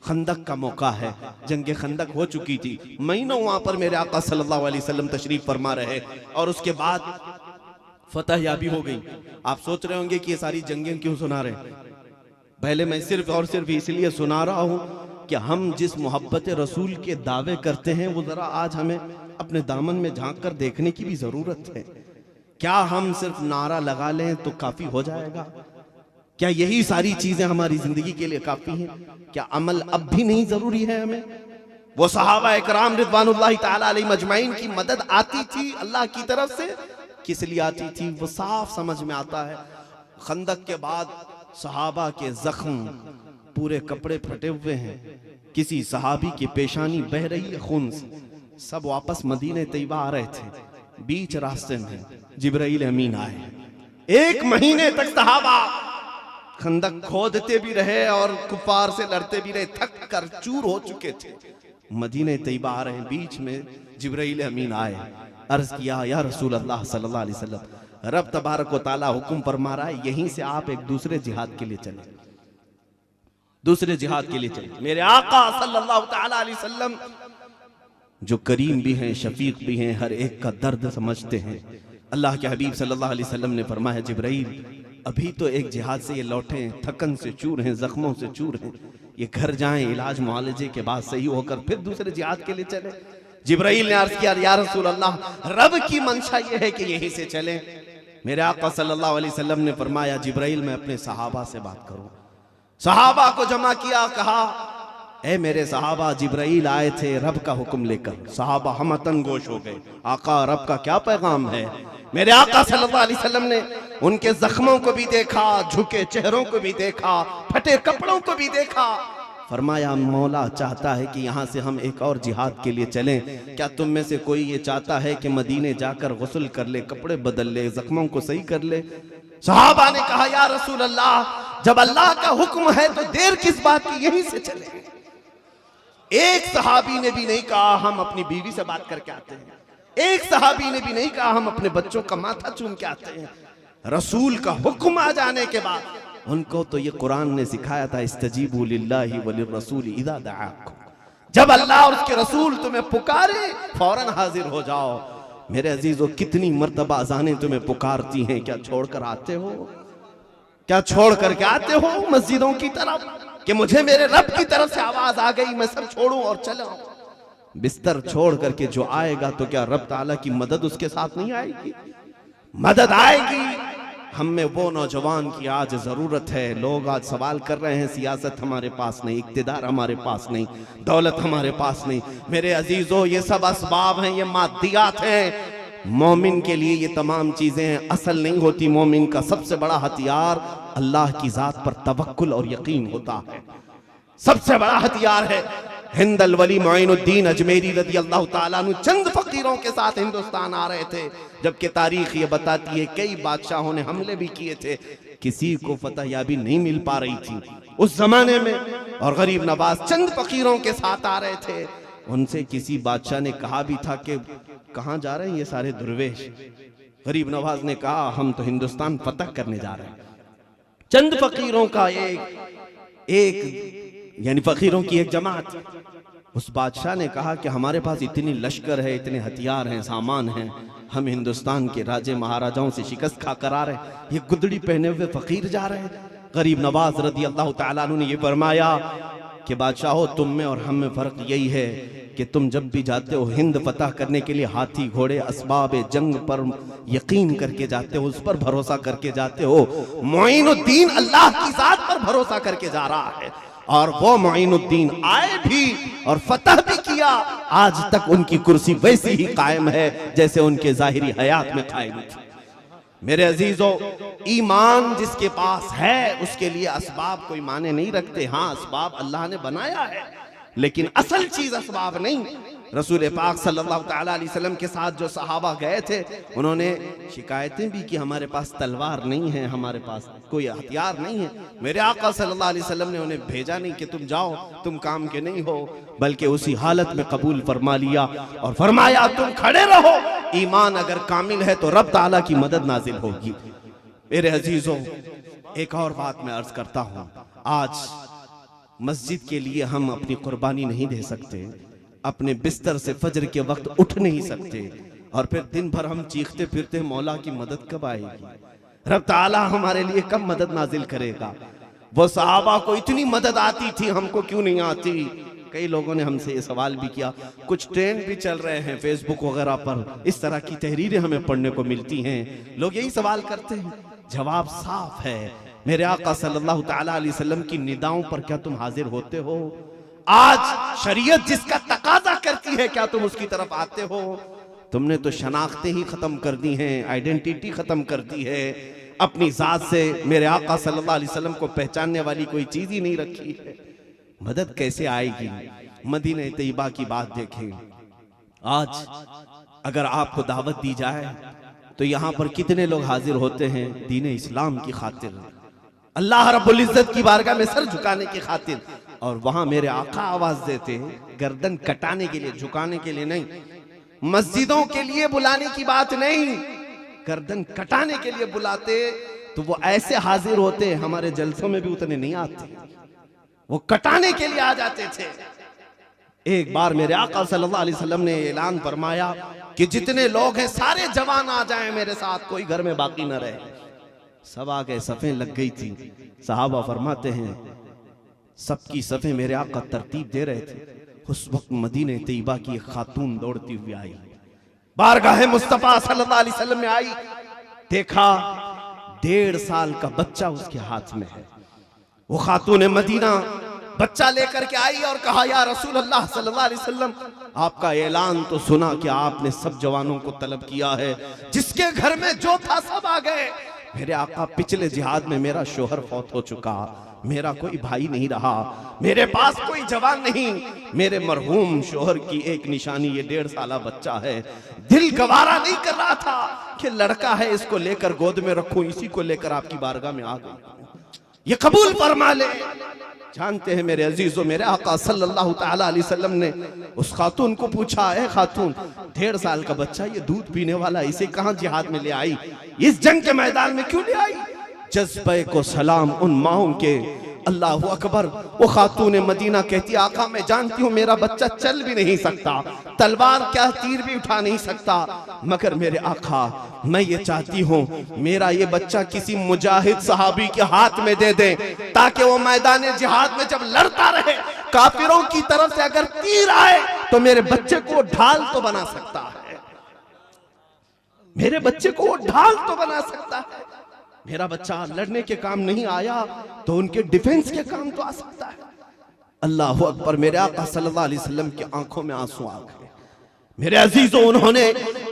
खंदक का मौका है, जंगे खंदक हो चुकी थी, महीनों वहां पर मेरे आका सल्लल्लाहु अलैहि वसल्लम तशरीफ फरमा रहे और उसके बाद फतह याबी हो गई। आप सोच रहे होंगे कि ये सारी जंगें क्यों सुना रहे हैं। पहले मैं सिर्फ और सिर्फ इसलिए सुना रहा हूं कि हम जिस मोहब्बत रसूल के दावे करते हैं वो जरा आज हमें अपने दामन में झांक कर देखने की भी जरूरत है। क्या हम सिर्फ नारा लगा लें तो काफी हो जाएगा? क्या यही सारी चीजें हमारी जिंदगी के लिए काफी हैं? क्या अमल अब भी नहीं जरूरी है हमें? वो सहाबा इकराम रिज़वानुल्लाहि ताला अलैहिम अजमईन की मदद आती थी अल्लाह की तरफ से, किस लिए आती थी वो साफ समझ में आता है। खंदक के बाद सहाबा के जख्म, पूरे कपड़े फटे हुए हैं, किसी सहाबी की पेशानी बह रही है खून से, सब वापस मदीने तैयबा आ रहे थे। बीच रास्ते में जिब्राइल अमीन आए। 1 महीने तक सहाबा खंदक खोदते भी रहे और कुफार से लड़ते भी रहे, थक कर चूर हो चुके थे। मदीने तैयबा आ रहे हैं, बीच में जिब्राइल अमीन आए, अर्ज किया, या रसूल अल्लाह सल्लल्लाहु अलैहि वसल्लम, रब तबारक व तआला हुक्म फरमा रहा है यहीं से आप एक दूसरे जिहाद के लिए चले, दूसरे जिहाद के लिए चले। मेरे आका सल्लल्लाहु तआला अलैहि वसल्लम जो करीम भी हैं, शफीक भी हैं, हर एक का दर्द समझते हैं। अल्लाह के हबीब सल्लल्लाहु अलैहि वसल्लम ने फरमाया, जिब्राइल अभी तो एक जिहाद से ये लौटे हैं, थकन से चूर हैं, जख्मों से चूर हैं, ये घर जाएं, इलाज मुआलजे के बाद सही होकर फिर दूसरे जिहाद के लिए चले। जिब्राइल ने अर्ज किया, या रसूल अल्लाह, रब की मंशा ये है कि यहीं से चलें। मेरे आका सल्लल्लाहु अलैहि वसल्लम ने फरमाया, जिब्राइल मैं अपने सहाबा से बात करूं। सहाबा को जमा किया, कहा, ए मेरे सहाबा, जिब्राइल आए थे रब का हुक्म लेकर। सहाबा हमतन गोश हो गए, आका रब का क्या पैगाम है? मेरे आका सल्लल्लाहु अलैहि वसल्लम ने उनके जख्मों को भी देखा, झुके चेहरों को भी देखा, फटे कपड़ों को भी देखा। फरमाया, मौला चाहता है कि यहाँ से हम एक और जिहाद के लिए चलें, क्या तुम में से कोई ये चाहता है कि मदीने जाकर गुस्ल कर ले, कपड़े बदल ले, जख्मों को सही कर ले? सहाबा ने कहा, या रसूल अल्लाह, जब अल्लाह का हुक्म है तो देर किस बात की, यहीं से चले। एक सहाबी ने भी नहीं कहा हम अपनी बीवी से बात करके आते हैं, एक सहाबी ने भी नहीं कहा हम अपने बच्चों का माथा चूम के आते हैं। रसूल का हुक्म आ जाने के बाद उनको तो ये कुरान ने सिखाया था, इस्तजीबू लिल्लाहि व लिर्रसूल इज़ा दआकुम, जब अल्लाह और उसके रसूल तुम्हें पुकारे फौरन हाजिर हो जाओ। मेरे अजीजों, कितनी मर्तबा अज़ानें तुम्हें पुकारती हैं, क्या छोड़कर आते हो? क्या छोड़ करके आते हो मस्जिदों की तरफ कि मुझे मेरे रब की तरफ से आवाज आ गई, मैं सब छोड़ूं और चला? बिस्तर छोड़ करके जो आएगा तो क्या रब ताला की मदद उसके साथ नहीं आएगी? मदद आएगी। हम में वो नौजवान की आज जरूरत है। लोग आज सवाल कर रहे हैं, सियासत हमारे पास नहीं, इक्तिदार हमारे पास नहीं, दौलत हमारे पास नहीं। मेरे अजीजों, ये सब असबाब हैं, ये मादियात हैं। मोमिन के लिए ये तमाम चीजें असल नहीं होती। मोमिन का सबसे बड़ा हथियार अल्लाह की जात पर तवक्कुल और यकीन होता है, सबसे बड़ा हथियार है। हिंदल वली मोइनुद्दीन अजमेरी रज़ी अल्लाह ताला अन्हु चंद फकीरों के साथ हिंदुस्तान आ रहे थे, जबकि तारीख ये बताती है कई बादशाहों ने हमले भी किए थे, किसी को फतह याबी नहीं मिल पा रही थी उस जमाने में। और गरीब नवाज चंद फकीरों के साथ आ रहे थे। उनसे किसी बादशाह ने कहा भी था कि कहाँ जा रहे हैं ये सारे दुर्वेश? गरीब नवाज ने कहा, हम तो हिंदुस्तान फतह करने जा रहे हैं। चंद फकीरों का एक यानी फकीरों की एक जमात। उस बादशाह ने कहा कि हमारे पास इतनी लश्कर है, इतने हथियार हैं, सामान हैं, हम हिंदुस्तान के राजे महाराजाओं से शिकस्त खा कर आ रहे हैं, ये गुदड़ी पहने हुए फकीर जा रहे हैं। गरीब नवाज रज़ी अल्लाह ताला अन्हु ने ये फरमाया कि बादशाहो, तुम में और हम में फर्क यही है कि तुम जब भी जाते हो हिंद फतह करने के लिए हाथी घोड़े असबाब जंग पर यकीन करके जाते हो, उस पर भरोसा करके जाते हो। मोइनुद्दीन अल्लाह की जात पर भरोसा करके जा रहा है। और वो मुईनुद्दीन आए भी और फतह भी किया। आज तक उनकी कुर्सी वैसी ही कायम है जैसे उनके जाहिरी हयात में कायम थी। मेरे अजीजों, ईमान जिसके पास है उसके लिए असबाब कोई माने नहीं रखते। हाँ, असबाब अल्लाह ने बनाया है, लेकिन असल चीज असबाब नहीं। रसूल पाक सल्लल्लाहु तआला अलैहि वसल्लम के साथ जो सहाबा गए थे, उन्होंने शिकायतें भी कि हमारे पास तलवार नहीं है, हमारे पास कोई हथियार नहीं है। मेरे आका सल्लल्लाहु अलैहि वसल्लम ने उन्हें भेजा नहीं कि तुम जाओ, तुम काम के नहीं हो, बल्कि उसी हालत में कबूल फरमा लिया और फरमाया तुम खड़े रहो। ईमान अगर कामिल है तो रब ताला की मदद नाजिल होगी। मेरे अजीजों, एक और बात मैं अर्ज करता हूं। आज मस्जिद के लिए हम अपनी कुर्बानी नहीं दे सकते, अपने बिस्तर से फजर के वक्त उठ नहीं सकते, और फिर दिन भर हम चीखते फिरते मौला की मदद कब आएगी, रब ताला हमारे लिए कब मदद नाजिल करेगा। वो सहाबा को इतनी मदद आती थी, हमको क्यों नहीं आती। कई लोगों ने हमसे ये सवाल भी किया, कुछ ट्रेंड भी चल रहे हैं फेसबुक वगैरह पर, इस तरह की तहरीरें हमें पढ़ने को मिलती हैं, लोग यही सवाल करते हैं। जवाब साफ है, मेरे आका सल्लल्लाहु तआला अलैहि वसल्लम की निदाओं पर क्या तुम हाजिर होते हो? आज शरीयत जिसका तकाजा करती है, क्या तुम उसकी तरफ आते हो? तुमने तो शनाख्तें ही खत्म कर दी हैं, आइडेंटिटी खत्म कर दी है, अपनी जात से मेरे आका सल्लल्लाहु अलैहि वसल्लम को पहचानने वाली कोई चीज ही नहीं रखी है। मदद कैसे आएगी? मदीने तैयबा की बात देखें। आज अगर आपको दावत दी जाए तो यहाँ पर कितने लोग हाजिर होते हैं दीन इस्लाम की खातिर, अल्लाह रब्बुल इज्जत की बारगाह में सर झुकाने की खातिर, और वहां मेरे आका आवाज देते हैं गर्दन कटाने के लिए, झुकाने के लिए नहीं। मस्जिदों के लिए बुलाने की बात नहीं, गर्दन कटाने के लिए बुलाते तो वो ऐसे हाजिर होते, हमारे जलसों में भी उतने नहीं आते, वो कटाने के लिए आ जाते थे। एक बार मेरे आका सल्लल्लाहु अलैहि वसल्लम ने ऐलान फरमाया कि जितने लोग हैं सारे जवान आ जाएं मेरे साथ, कोई घर में बाकी न रहे। सब आ गए, सफ़ें लग गई थी। सहाबा फरमाते हैं सबकी सफ़ें मेरे आका तरतीब दे रहे थे, उस वक्त मदीने तैयबा की एक खातून दौड़ती हुई आई, बारगाह मुस्तफा सल्लल्लाहु अलैहि वसल्लम में आई, देखा 1.5 साल का बच्चा उसके हाथ में है। वो खातून मदीना बच्चा लेकर के आई और कहा, या रसूल अल्लाह सल्लल्लाहु अलैहि वसल्लम, आपका ऐलान तो सुना कि आपने सब जवानों को तलब किया है, जिसके घर में जो था सब आ गए। मेरे आका, पिछले जिहाद में मेरा शोहर फौत हो चुका, मेरा कोई भाई नहीं रहा, मेरे पास कोई जवान नहीं, मेरे मरहूम शोहर की एक निशानी ये 1.5 साला बच्चा है। दिल गवारा नहीं कर रहा था कि लड़का है इसको लेकर गोद में रखूं, इसी को लेकर आपकी बारगाह में आ गई, ये कबूल फरमा ले। जानते हैं मेरे अजीजों, मेरे आका सल्लल्लाहु तआला अलैहि वसल्लम ने उस खातून को पूछा, ए खातून, 1.5 साल का बच्चा ये दूध पीने वाला, इसे कहां जिहाद में ले आई, इस जंग के मैदान में क्यों ले आई? जज्बे को सलाम उन माओं के, अल्लाह अकबर। वो खातून मदीना कहती, आका मैं जानती हूँ मेरा बच्चा चल भी नहीं सकता, तलवार क्या तीर भी उठा नहीं सकता, मगर मेरे आका मैं ये चाहती हूँ मेरा ये बच्चा किसी मुजाहिद सहाबी के हाथ में दे दें, ताकि वो मैदान जिहाद में जब लड़ता रहे, काफिरों की तरफ से अगर तीर आए तो मेरे बच्चे को ढाल तो बना सकता है, मेरे बच्चे को वो ढाल तो बना सकता है। मेरा बच्चा लड़ने के काम नहीं आया तो उनके डिफेंस के काम तो आ सकता है। अल्लाह अकबर। मेरे आका सल्लल्लाहु अलैहि वसल्लम की आंखों में आंसू आ गए। मेरे अजीजों, उन्होंने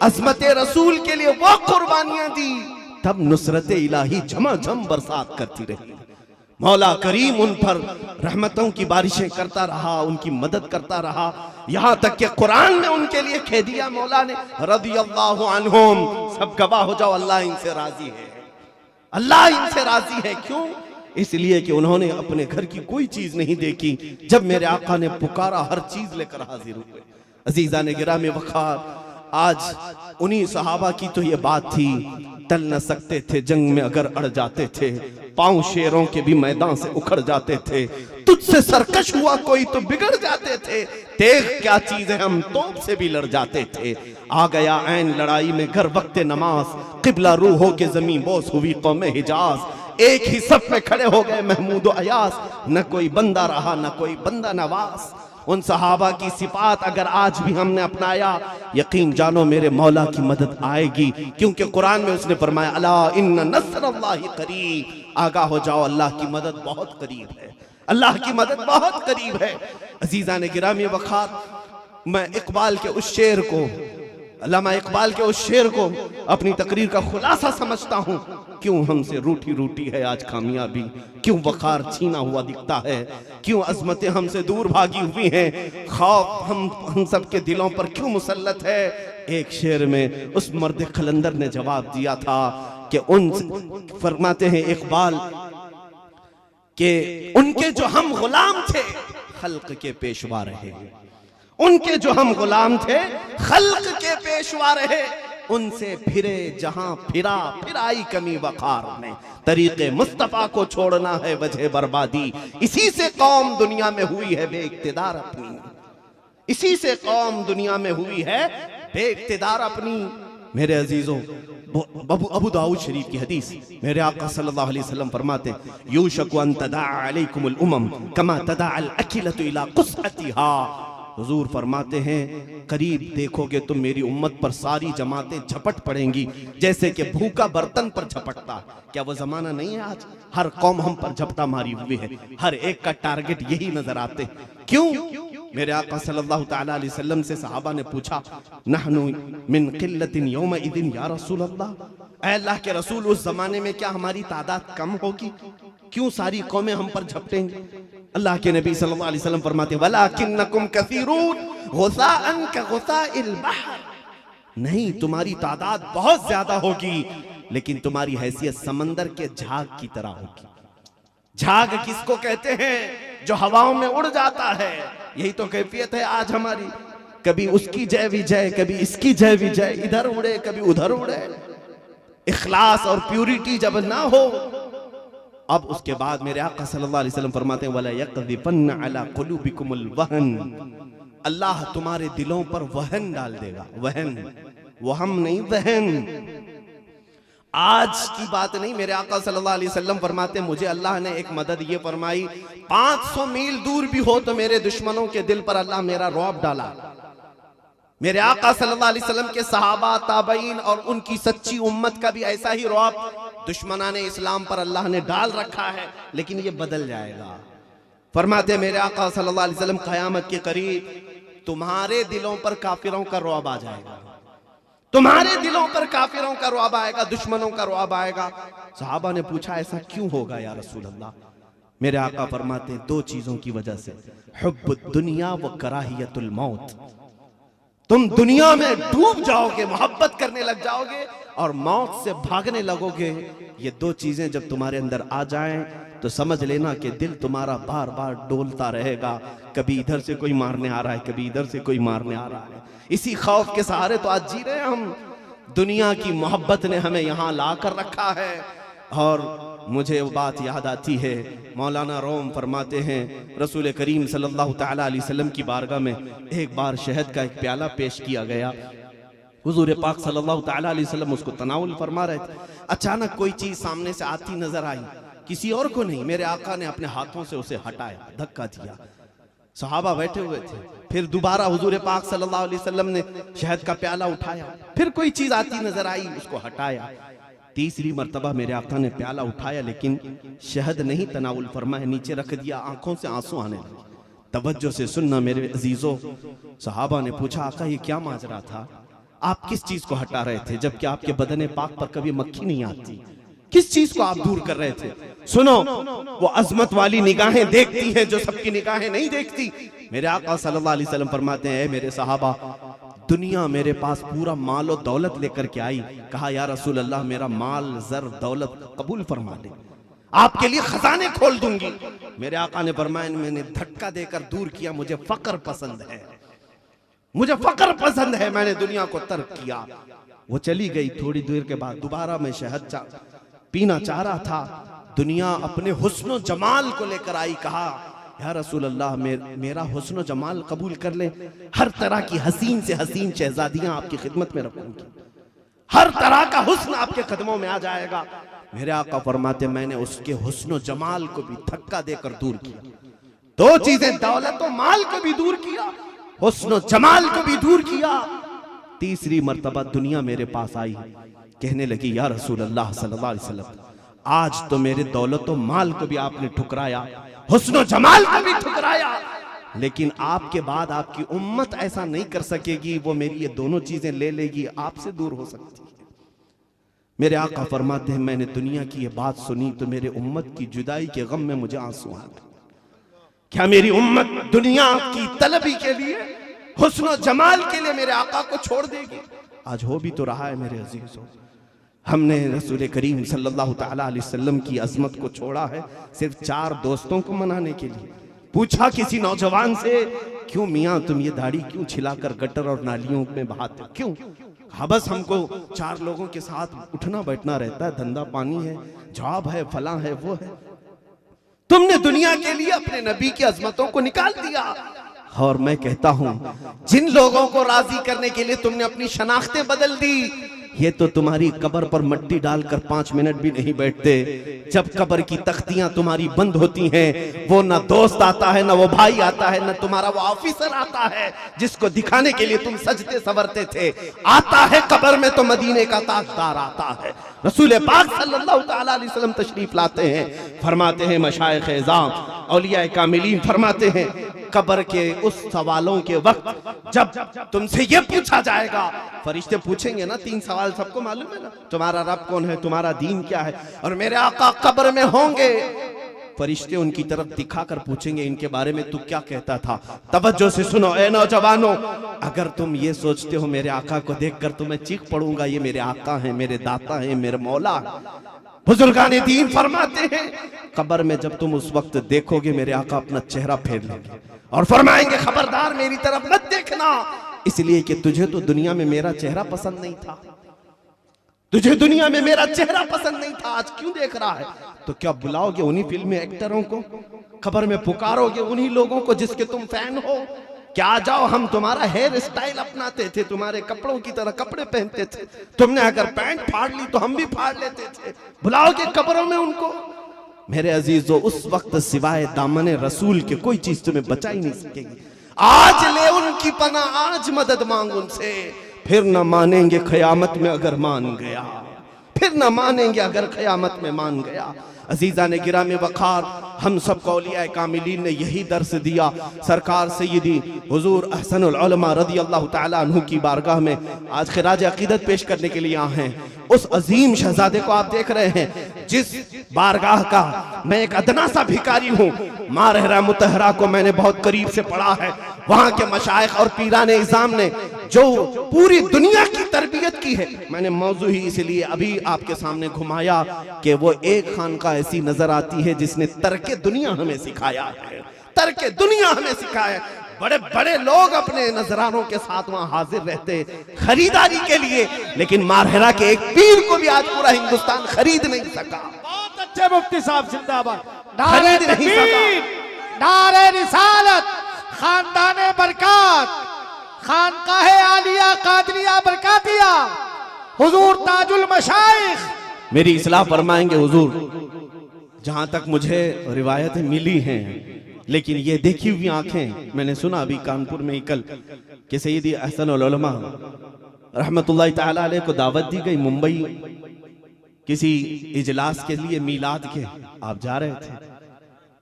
अजमत रसूल के लिए वो कुर्बानियां दी, तब नुसरत इलाही झमाझम बरसात करती रही। मौला करीम उन पर रहमतों की बारिशें करता रहा, उनकी मदद करता रहा, यहां तक कि कुरान में उनके लिए कह दिया मौला ने, रदियल्लाहु अन्हुम, सब गवाह हो जाओ अल्लाह इनसे राजी है, अल्लाह इनसे राजी है। क्यों? इसलिए कि उन्होंने अपने घर की कोई चीज नहीं देखी, जब मेरे आका ने पुकारा हर चीज लेकर हाजिर हुए। अजीजा ने गिरामी वखार, आज उन्हीं सहाबा की तो ये बात थी, टल न सकते थे जंग में अगर अड़ जाते थे, पांव शेरों के भी मैदान से उखड़ जाते थे, तुझसे सरकश हुआ कोई तो बिगड़ जाते थे, देख क्या चीज है हम तोप से भी लड़ जाते थे। आ गया ऐन लड़ाई में घर वक्त नमाज, किबला रूह हो के जमीन बोस हुई कौमे हिजाज, एक ही सफ में खड़े हो गए महमूद अयास, न कोई बंदा रहा न कोई बंदा नवाज। उन सहाबा की सिफात अगर आज भी हमने अपनाया, यकीन जानो मेरे मौला की मदद आएगी, क्योंकि कुरान में उसने फरमाया, अला इन्न नस्रल्लाहि करीब, आगाह हो जाओ अल्लाह की मदद बहुत करीब है। अल्लाह की मदद बहुत करीब है। अजीजा ने गिरामी वखार, मैं इकबाल के उस शेर को, अल्लामा इकबाल के उस शेर को अपनी तकरीर का खुलासा समझता हूँ। क्यों हमसे रूठी रूठी है आज कामयाबी, क्यों वखार छीना हुआ दिखता है, क्यों अजमतें हमसे दूर भागी हुई हैं, खौफ हम सबके दिलों पर क्यों मुसल्लत है। एक शेर में उस मर्द खलंदर ने जवाब दिया था कि उन फरमाते हैं इकबाल कि उनके जो हम गुलाम थे खल्क के पेशवा रहे, उनके जो हम गुलाम थे खल्क के पेशवा रहे, उनसे फिरे जहां फिरा फिराई कमी वखार में, तरीके मुस्तफा को छोड़ना है वजह बर्बादी, इसी से कौम दुनिया में हुई है बेइक्तिदार अपनी, इसी से कौम दुनिया में हुई है बेइक्तिदार अपनी। मेरे अजीजों, अबू दाऊद शरीफ की हदीस, मेरे आका सल्लल्लाहु अलैहि वसल्लम फरमाते यूशकु अन तदाअ अलैकुमुल उमम कमा तदाअल अकिलतु इला कुसअतिहा। हुजूर फरमाते हैं करीब देखोगे तुम मेरी उम्मत पर सारी जमातें झपट पड़ेंगी जैसे कि भूखा बर्तन पर झपटता। क्या वो जमाना नहीं है आज? हर कौम हम पर झपटा मारी हुई है, हर एक का टारगेट यही नजर आते। क्यों? मेरे आका सल्लल्लाहु ताला अलैहि वसल्लम से सहाबा ने पूछा नहनु मिन किल्लतिन यौमइदिन या रसूल अल्लाह, ऐ अल्लाह के रसूल उस जमाने में क्या हमारी तादाद कम होगी? क्यों सारी कौमें हम पर झपटेंगी? अल्लाह के नबी सल्लल्लाहु अलैहि वसल्लम फरमाते वलाकिन्नकुम कसीरून गुसाअन कगुसाइल बहर, नहीं तुम्हारी तादाद बहुत ज्यादा होगी लेकिन तुम्हारी हैसियत समंदर के झाग की तरह होगी। झाग किसको कहते हैं? जो हवाओं में उड़ जाता है। यही तो कैफियत है आज हमारी, कभी उसकी जय विजय, कभी इसकी जय विजय, इधर उड़े कभी उधर उड़े। इखलास और प्यूरिटी जब ना हो, अब उसके बाद मेरे आका सल्लल्लाहु अलैहि वसल्लम फरमाते हैं वला यक़ज़िफ़न्न अला क़ुलूबिकुमुल वहन, अल्लाह तुम्हारे दिलों पर वहन डाल देगा। वहन, वहम नहीं, वहन। आज की बात नहीं, मेरे आका सल्लल्लाहु अलैहि वसल्लम फरमाते हैं मुझे अल्लाह ने एक मदद ये फरमाई 500 मील दूर भी हो तो मेरे दुश्मनों के दिल पर अल्लाह मेरा रौब डाला। मेरे आका सल्लल्लाहु अलैहि वसल्लम के सहाबा ताबईन और उनकी सच्ची उम्मत का भी ऐसा ही रौब दुश्मनाने इस्लाम पर अल्लाह ने डाल रखा है, लेकिन ये बदल जाएगा। फरमाते मेरे आका सल्लल्लाहु अलैहि वसल्लम क़यामत के करीब तुम्हारे दिलों पर काफिरों का रौब आ जाएगा, तुम्हारे दिलों पर काफिरों का रौब आएगा, दुश्मनों का रौब आएगा। सहाबा ने पूछा ऐसा क्यों होगा या रसूल अल्लाह? मेरे आका फरमाते हैं 2 चीजों की वजह से, हुब्बुद दुनिया व कराहियतुल मौत। तुम दुनिया में डूब जाओगे, मोहब्बत करने लग जाओगे और मौत से भागने लगोगे। ये 2 चीजें जब तुम्हारे अंदर आ जाएं तो समझ लेना कि दिल तुम्हारा बार बार डोलता रहेगा। कभी इधर से कोई मारने आ रहा है, कभी इधर से कोई मारने आ रहा है। इसी खौफ के सहारे तो आज जी रहे हैं हम। दुनिया की मोहब्बत ने हमें यहाँ ला कर रखा है। और मुझे वो बात याद आती है, मौलाना रोम फरमाते हैं रसूल करीम सल्लल्लाहु ताला अलैहि वसल्लम की बारगाह में एक बार शहद का एक प्याला पेश किया गया। हुजूर पाक सल्लल्लाहु ताला अलैहि वसल्लम उसको तनाउल फरमा रहे थे। अचानक कोई चीज सामने से आती नजर आई, किसी और को नहीं, मेरे आका ने अपने हाथों से उसे हटाया, धक्का दिया। सहाबा बैठे हुए थे। फिर दोबारा हुजूर पाक सल्लल्लाहु अलैहि वसल्लम ने शहद का प्याला उठाया, फिर कोई चीज आती नजर आई, उसको हटाया। तीसरी मर्तबा मेरे आका ने प्याला उठाया लेकिन शहद नहीं तनाउल फरमाया, नीचे रख दिया। आंखों से आंसू आने लगे। तवज्जो से सुनना मेरे अजीजों। सहाबा ने पूछा आका ये क्या माजरा था, आप किस चीज को हटा रहे थे जबकि आपके बदन पाक पर कभी मक्खी नहीं आती? किस चीज को आप दूर कर रहे थे? सुनो, वो अजमत वाली निगाहें देखती हैं जो सबकी निगाहें नहीं देखती। मेरे आका सल्लल्लाहु अलैहि वसल्लम फरमाते हैं मेरे सहाबा, दुनिया मेरे पास पूरा माल और दौलत लेकर के आई। कहा या रसूल अल्लाह मेरा माल जर दौलत कबूल फरमा ले, आपके लिए खजाने खोल दूंगी। मेरे आका ने फरमाया मैंने धक्का देकर दूर किया, मुझे फकर पसंद है, मुझे फकर पसंद है, मैंने दुनिया को तर्क किया। वो चली गई। थोड़ी देर के बाद दोबारा मैं शहद पीना चाह रहा था। दुनिया अपने हुस्न जमाल को लेकर आई। कहा या रसूल अल्लाह मेरा हुस्न जमाल कबूल कर ले, हर तरह की हसीन से हसीन शहजादियां आपकी खिदमत में रखूंगी, हर तरह का हुस्न आपके कदमों में आ जाएगा। मेरे आका फरमाते मैंने उसके हुस्न जमाल को भी धक्का देकर दूर किया। 2 चीजें, दौलत और माल को भी दूर किया, हुस्न जमाल को भी दूर किया। तीसरी मर्तबा दुनिया मेरे पास आई, कहने लगी या रसूल अल्लाह सल्लल्लाहु अलैहि वसल्लम आज तो मेरे दौलत और माल को भी आपने ठुकराया हुस्न जमाल को भी ठुकराया, लेकिन आपके बाद आपकी उम्मत ऐसा नहीं कर सकेगी, वो मेरी ये दोनों चीजें ले लेगी, आपसे दूर हो सकती है। मेरे आका फरमाते हैं, मैंने दुनिया की ये बात सुनी तो मेरे उम्मत की जुदाई के गम में मुझे आंसू आ गए। क्या मेरी उम्मत दुनिया की तलबी के लिए, हुस्न जमाल के लिए मेरे आका को छोड़ देगी? आज हो भी तो रहा है मेरे अजीजों। हमने रसूल करीम सल्लल्लाहु तआला अलैहि वसल्लम की अजमत को छोड़ा है सिर्फ 4 दोस्तों को मनाने के लिए। पूछा किसी नौजवान से, क्यों मियाँ तुम ये दाढ़ी क्यों छिलाकर गटर और नालियों में बहाते हो, क्यों? हाँ बस हमको 4 लोगों के साथ उठना बैठना रहता है, धंधा पानी है, जॉब है, फला है, वो है। तुमने दुनिया के लिए अपने नबी की अजमतों को निकाल दिया। और मैं कहता हूं, जिन लोगों को राजी करने के लिए तुमने अपनी शनाख्तें बदल दी, ये तो तुम्हारी कब्र पर मट्टी डालकर 5 मिनट भी नहीं बैठते। जब कब्र की तख्तियां तुम्हारी बंद होती हैं, वो ना दोस्त आता है, ना वो भाई आता है, ना तुम्हारा वो ऑफिसर आता है जिसको दिखाने के लिए तुम सजते संवरते थे। आता है कब्र में तो मदीने का ताजदार आता है। रसूल पाक सल्लल्लाहु तआला अलैहि वसल्लम तशरीफ लाते हैं, फरमाते हैं मशाइख एज़ाम औलिया कामिलीन फरमाते हैं, कब्र के उस सवालों के वक्त जब तुमसे ये पूछा जाएगा, फरिश्ते पूछेंगे ना 3 सवाल, सबको मालूम है ना, तुम्हारा रब कौन है, तुम्हारा दीन क्या है, और मेरे आका कब्र में होंगे। फरिश्ते उनकी तरफ दिखाकर पूछेंगे, इनके बारे में तू क्या कहता था? तवज्जो से सुनो ए नौजवानों, अगर तुम ये सोचते हो मेरे आका को देखकर तो मैं चीख पड़ूंगा, ये मेरे आका हैं, मेरे दाता हैं, मेरे मौला। बुजुर्गाने दीन फरमाते हैं, कब्र में जब तुम उस वक्त देखोगे मेरे आका अपना चेहरा फेर लेंगे और फरमाएंगे, खबरदार मेरी तरफ मत देखना, इसलिए कि तुझे तो दुनिया में मेरा चेहरा पसंद नहीं था, तुझे दुनिया में मेरा चेहरा पसंद नहीं था, आज क्यों देख रहा है? तो क्या बुलाओगे उन्हीं फिल्मी एक्टरों को, खबर में पुकारोगे उन्हीं लोगों को जिसके तुम फैन हो? क्या आ जाओ, हम तुम्हारा हेयर स्टाइल अपनाते थे, तुम्हारे कपड़ों की तरह कपड़े पहनते थे, तुमने अगर पैंट फाड़ ली तो हम भी फाड़ लेते थे, बुलाओगे कब्रों में उनको? मेरे अजीजों, उस वक्त सिवाय दामने रसूल के कोई चीज तुम्हें बचा ही नहीं सकेगी। आज ले उनकी पनाह, आज मदद मांग उनसे, फिर न मानेंगे क़यामत में अगर मान गया, फिर न मानेंगे अगर क़यामत में मान गया। अजीजा ने गिरामी वक़ार, हम सबको औलिया कामिलीन ने यही दर्स दिया। सरकार सय्यदी हुजूर अहसनुल उलमा रज़ी अल्लाह तआला अन्हु की बारगाह में आज खिराज अक़ीदत पेश करने के लिए आए हैं। उस अजीम शहजादे को आप देख रहे हैं, जिस बारगाह का मैं एक अदना सा भिखारी हूँ। मारहरा मुतहरा को मैंने बहुत करीब से पढ़ा है। वहाँ के मशाइख और पीराने इज़ाम ने जो पूरी दुनिया की तरबियत की है, मैंने मौजू ही इसलिए अभी आपके सामने घुमाया कि वो एक खानका ऐसी नजर आती है जिसने तर्के दुनिया हमें सिखाया है, तर्के दुनिया हमें सिखाया है। बड़े बड़े लोग अपने नजरानों के साथ वहां हाजिर रहते खरीदारी के लिए, लेकिन मारहरा के एक पीर को भी आज पूरा हिंदुस्तान खरीद नहीं सका। बहुत अच्छे मुफ्ती साहब जिंदाबाद। खरीद नहीं सका। नारे रिसालत, खानदाने बरकत, खानकाहे आलिया कादरिया बरकातिया, हुजूर ताजुल मशाइख। मेरी इस्लाह फरमाएंगे हुजूर, जहां तक मुझे रिवायतें मिली हैं, लेकिन ये देखी हुई आंखें, मैंने सुना अभी कानपुर में कल कि सैयदी अहसनुल उलमा रहमतुल्लाह तआला अलैह को दावत दी गई मुंबई किसी इजलास के लिए, मीलाद के। आप जा रहे थे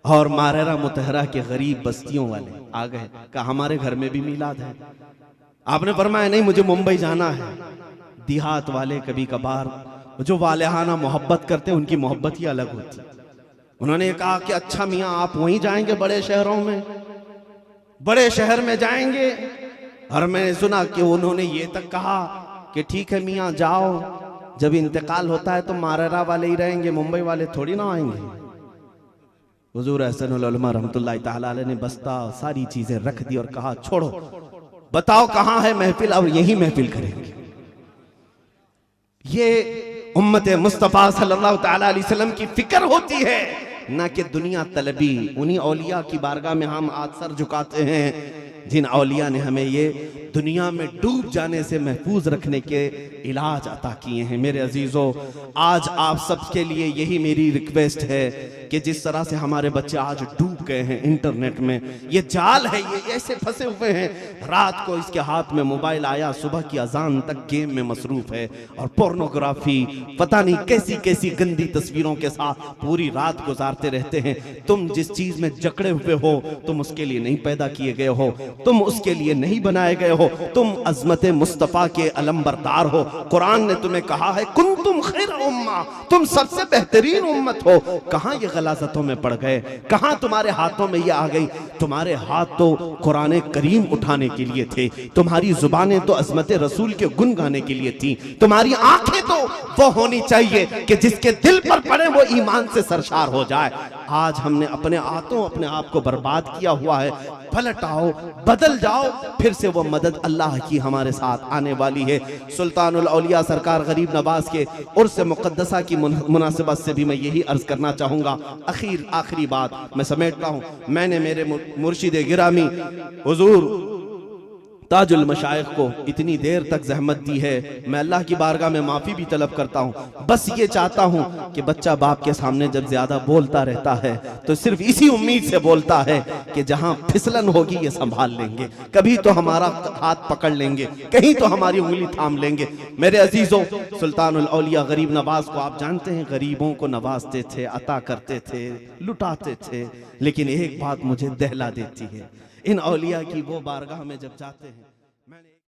और मारहरा मुतहरा के गरीब बस्तियों वाले आ गए, कहा हमारे घर में भी मीलाद है। आपने फरमाया नहीं, मुझे मुंबई जाना है। देहात वाले कभी कभार जो वालेहाना मोहब्बत करते हैं, उनकी मोहब्बत ही अलग होती है। उन्होंने कहा कि अच्छा मियाँ आप वहीं जाएंगे, बड़े शहरों में, बड़े शहर में जाएंगे? और मैंने सुना कि उन्होंने ये तक कहा कि ठीक है मियाँ जाओ, जब इंतकाल होता है तो मारहरा वाले ही रहेंगे, मुंबई वाले थोड़ी ना आएंगे। हुजूर अहसनुल उलमा रहमतुल्लाह तआला अलैह ने बस्ता सारी चीजें रख दी और कहा छोड़ो, बताओ कहाँ है महफिल, और यही महफिल करेंगे। ये उम्मत मुस्तफ़ा सल्लल्लाहु तआला अलैहि वसल्लम की फिक्र होती है, ना कि दुनिया तलबी। उन्हीं औलिया की बारगाह में हम आज सर झुकाते हैं जिन औलिया ने हमें ये दुनिया में डूब जाने से महफूज रखने के इलाज अता किए हैं। मेरे अजीजों, आज आप सबके लिए यही मेरी रिक्वेस्ट है कि जिस तरह से हमारे बच्चे आज डूब गए हैं इंटरनेट में, ये जाल है, ये ऐसे फंसे हुए हैं। रात को इसके हाथ में मोबाइल आया, सुबह की अजान तक गेम में मसरूफ है और पोर्नोग्राफी, पता नहीं कैसी कैसी गंदी तस्वीरों के साथ पूरी रात गुजारते रहते हैं। तुम जिस चीज में जकड़े हुए हो, तुम उसके लिए नहीं पैदा किए गए हो, तुम उसके लिए नहीं बनाए गए हो। तुम अजमत मुस्तफा के अलंबरदार हो। कुरान ने तुम्हें कहा है कुंतुम खैर उम्मा, तुम सबसे बेहतरीन उम्मत हो। कहां ये गलाजतों में पड़ गए, कहां तुम्हारे हाथों में ये आ गई। तुम्हारे हाथ तो कुरान करीम उठाने के लिए थे, तुम्हारी जुबानें तो अजमत रसूल के गुन गाने के लिए थी, तुम्हारी आंखें तो वो होनी चाहिए कि जिसके दिल पर पड़े वो ईमान से सरशार हो जाए। आज हमने अपने हाथों अपने आप को बर्बाद किया हुआ है। पलट आओ, बदल जाओ, फिर से वो मदद अल्लाह की हमारे साथ आने वाली है। सुल्तानुल औलिया सरकार गरीब नवाज के उर्स मुक़द्दसा की मुनासिबत से भी मैं यही अर्ज करना चाहूँगा। आखिरी बात मैं समेटता हूँ। मैंने मेरे मुर्शिद गिरामी हुजूर ताजुल मशाइख को इतनी देर तक जहमत दी है, मैं अल्लाह की बारगाह में माफ़ी भी तलब करता हूँ। बस ये चाहता हूँ कि बच्चा बाप के सामने जब ज़्यादा बोलता रहता है तो सिर्फ इसी उम्मीद से बोलता है कि जहाँ फिसलन होगी ये संभाल लेंगे, कभी तो हमारा हाथ पकड़ लेंगे, कहीं तो हमारी उंगली थाम लेंगे। मेरे अजीज़ों, सुल्तानुल औलिया गरीब नवाज को आप जानते हैं, गरीबों को नवाजते थे, अता करते थे, लुटाते थे। लेकिन एक बात मुझे दहला देती है, इन औलिया की वो बारगाह में जब जाते हैं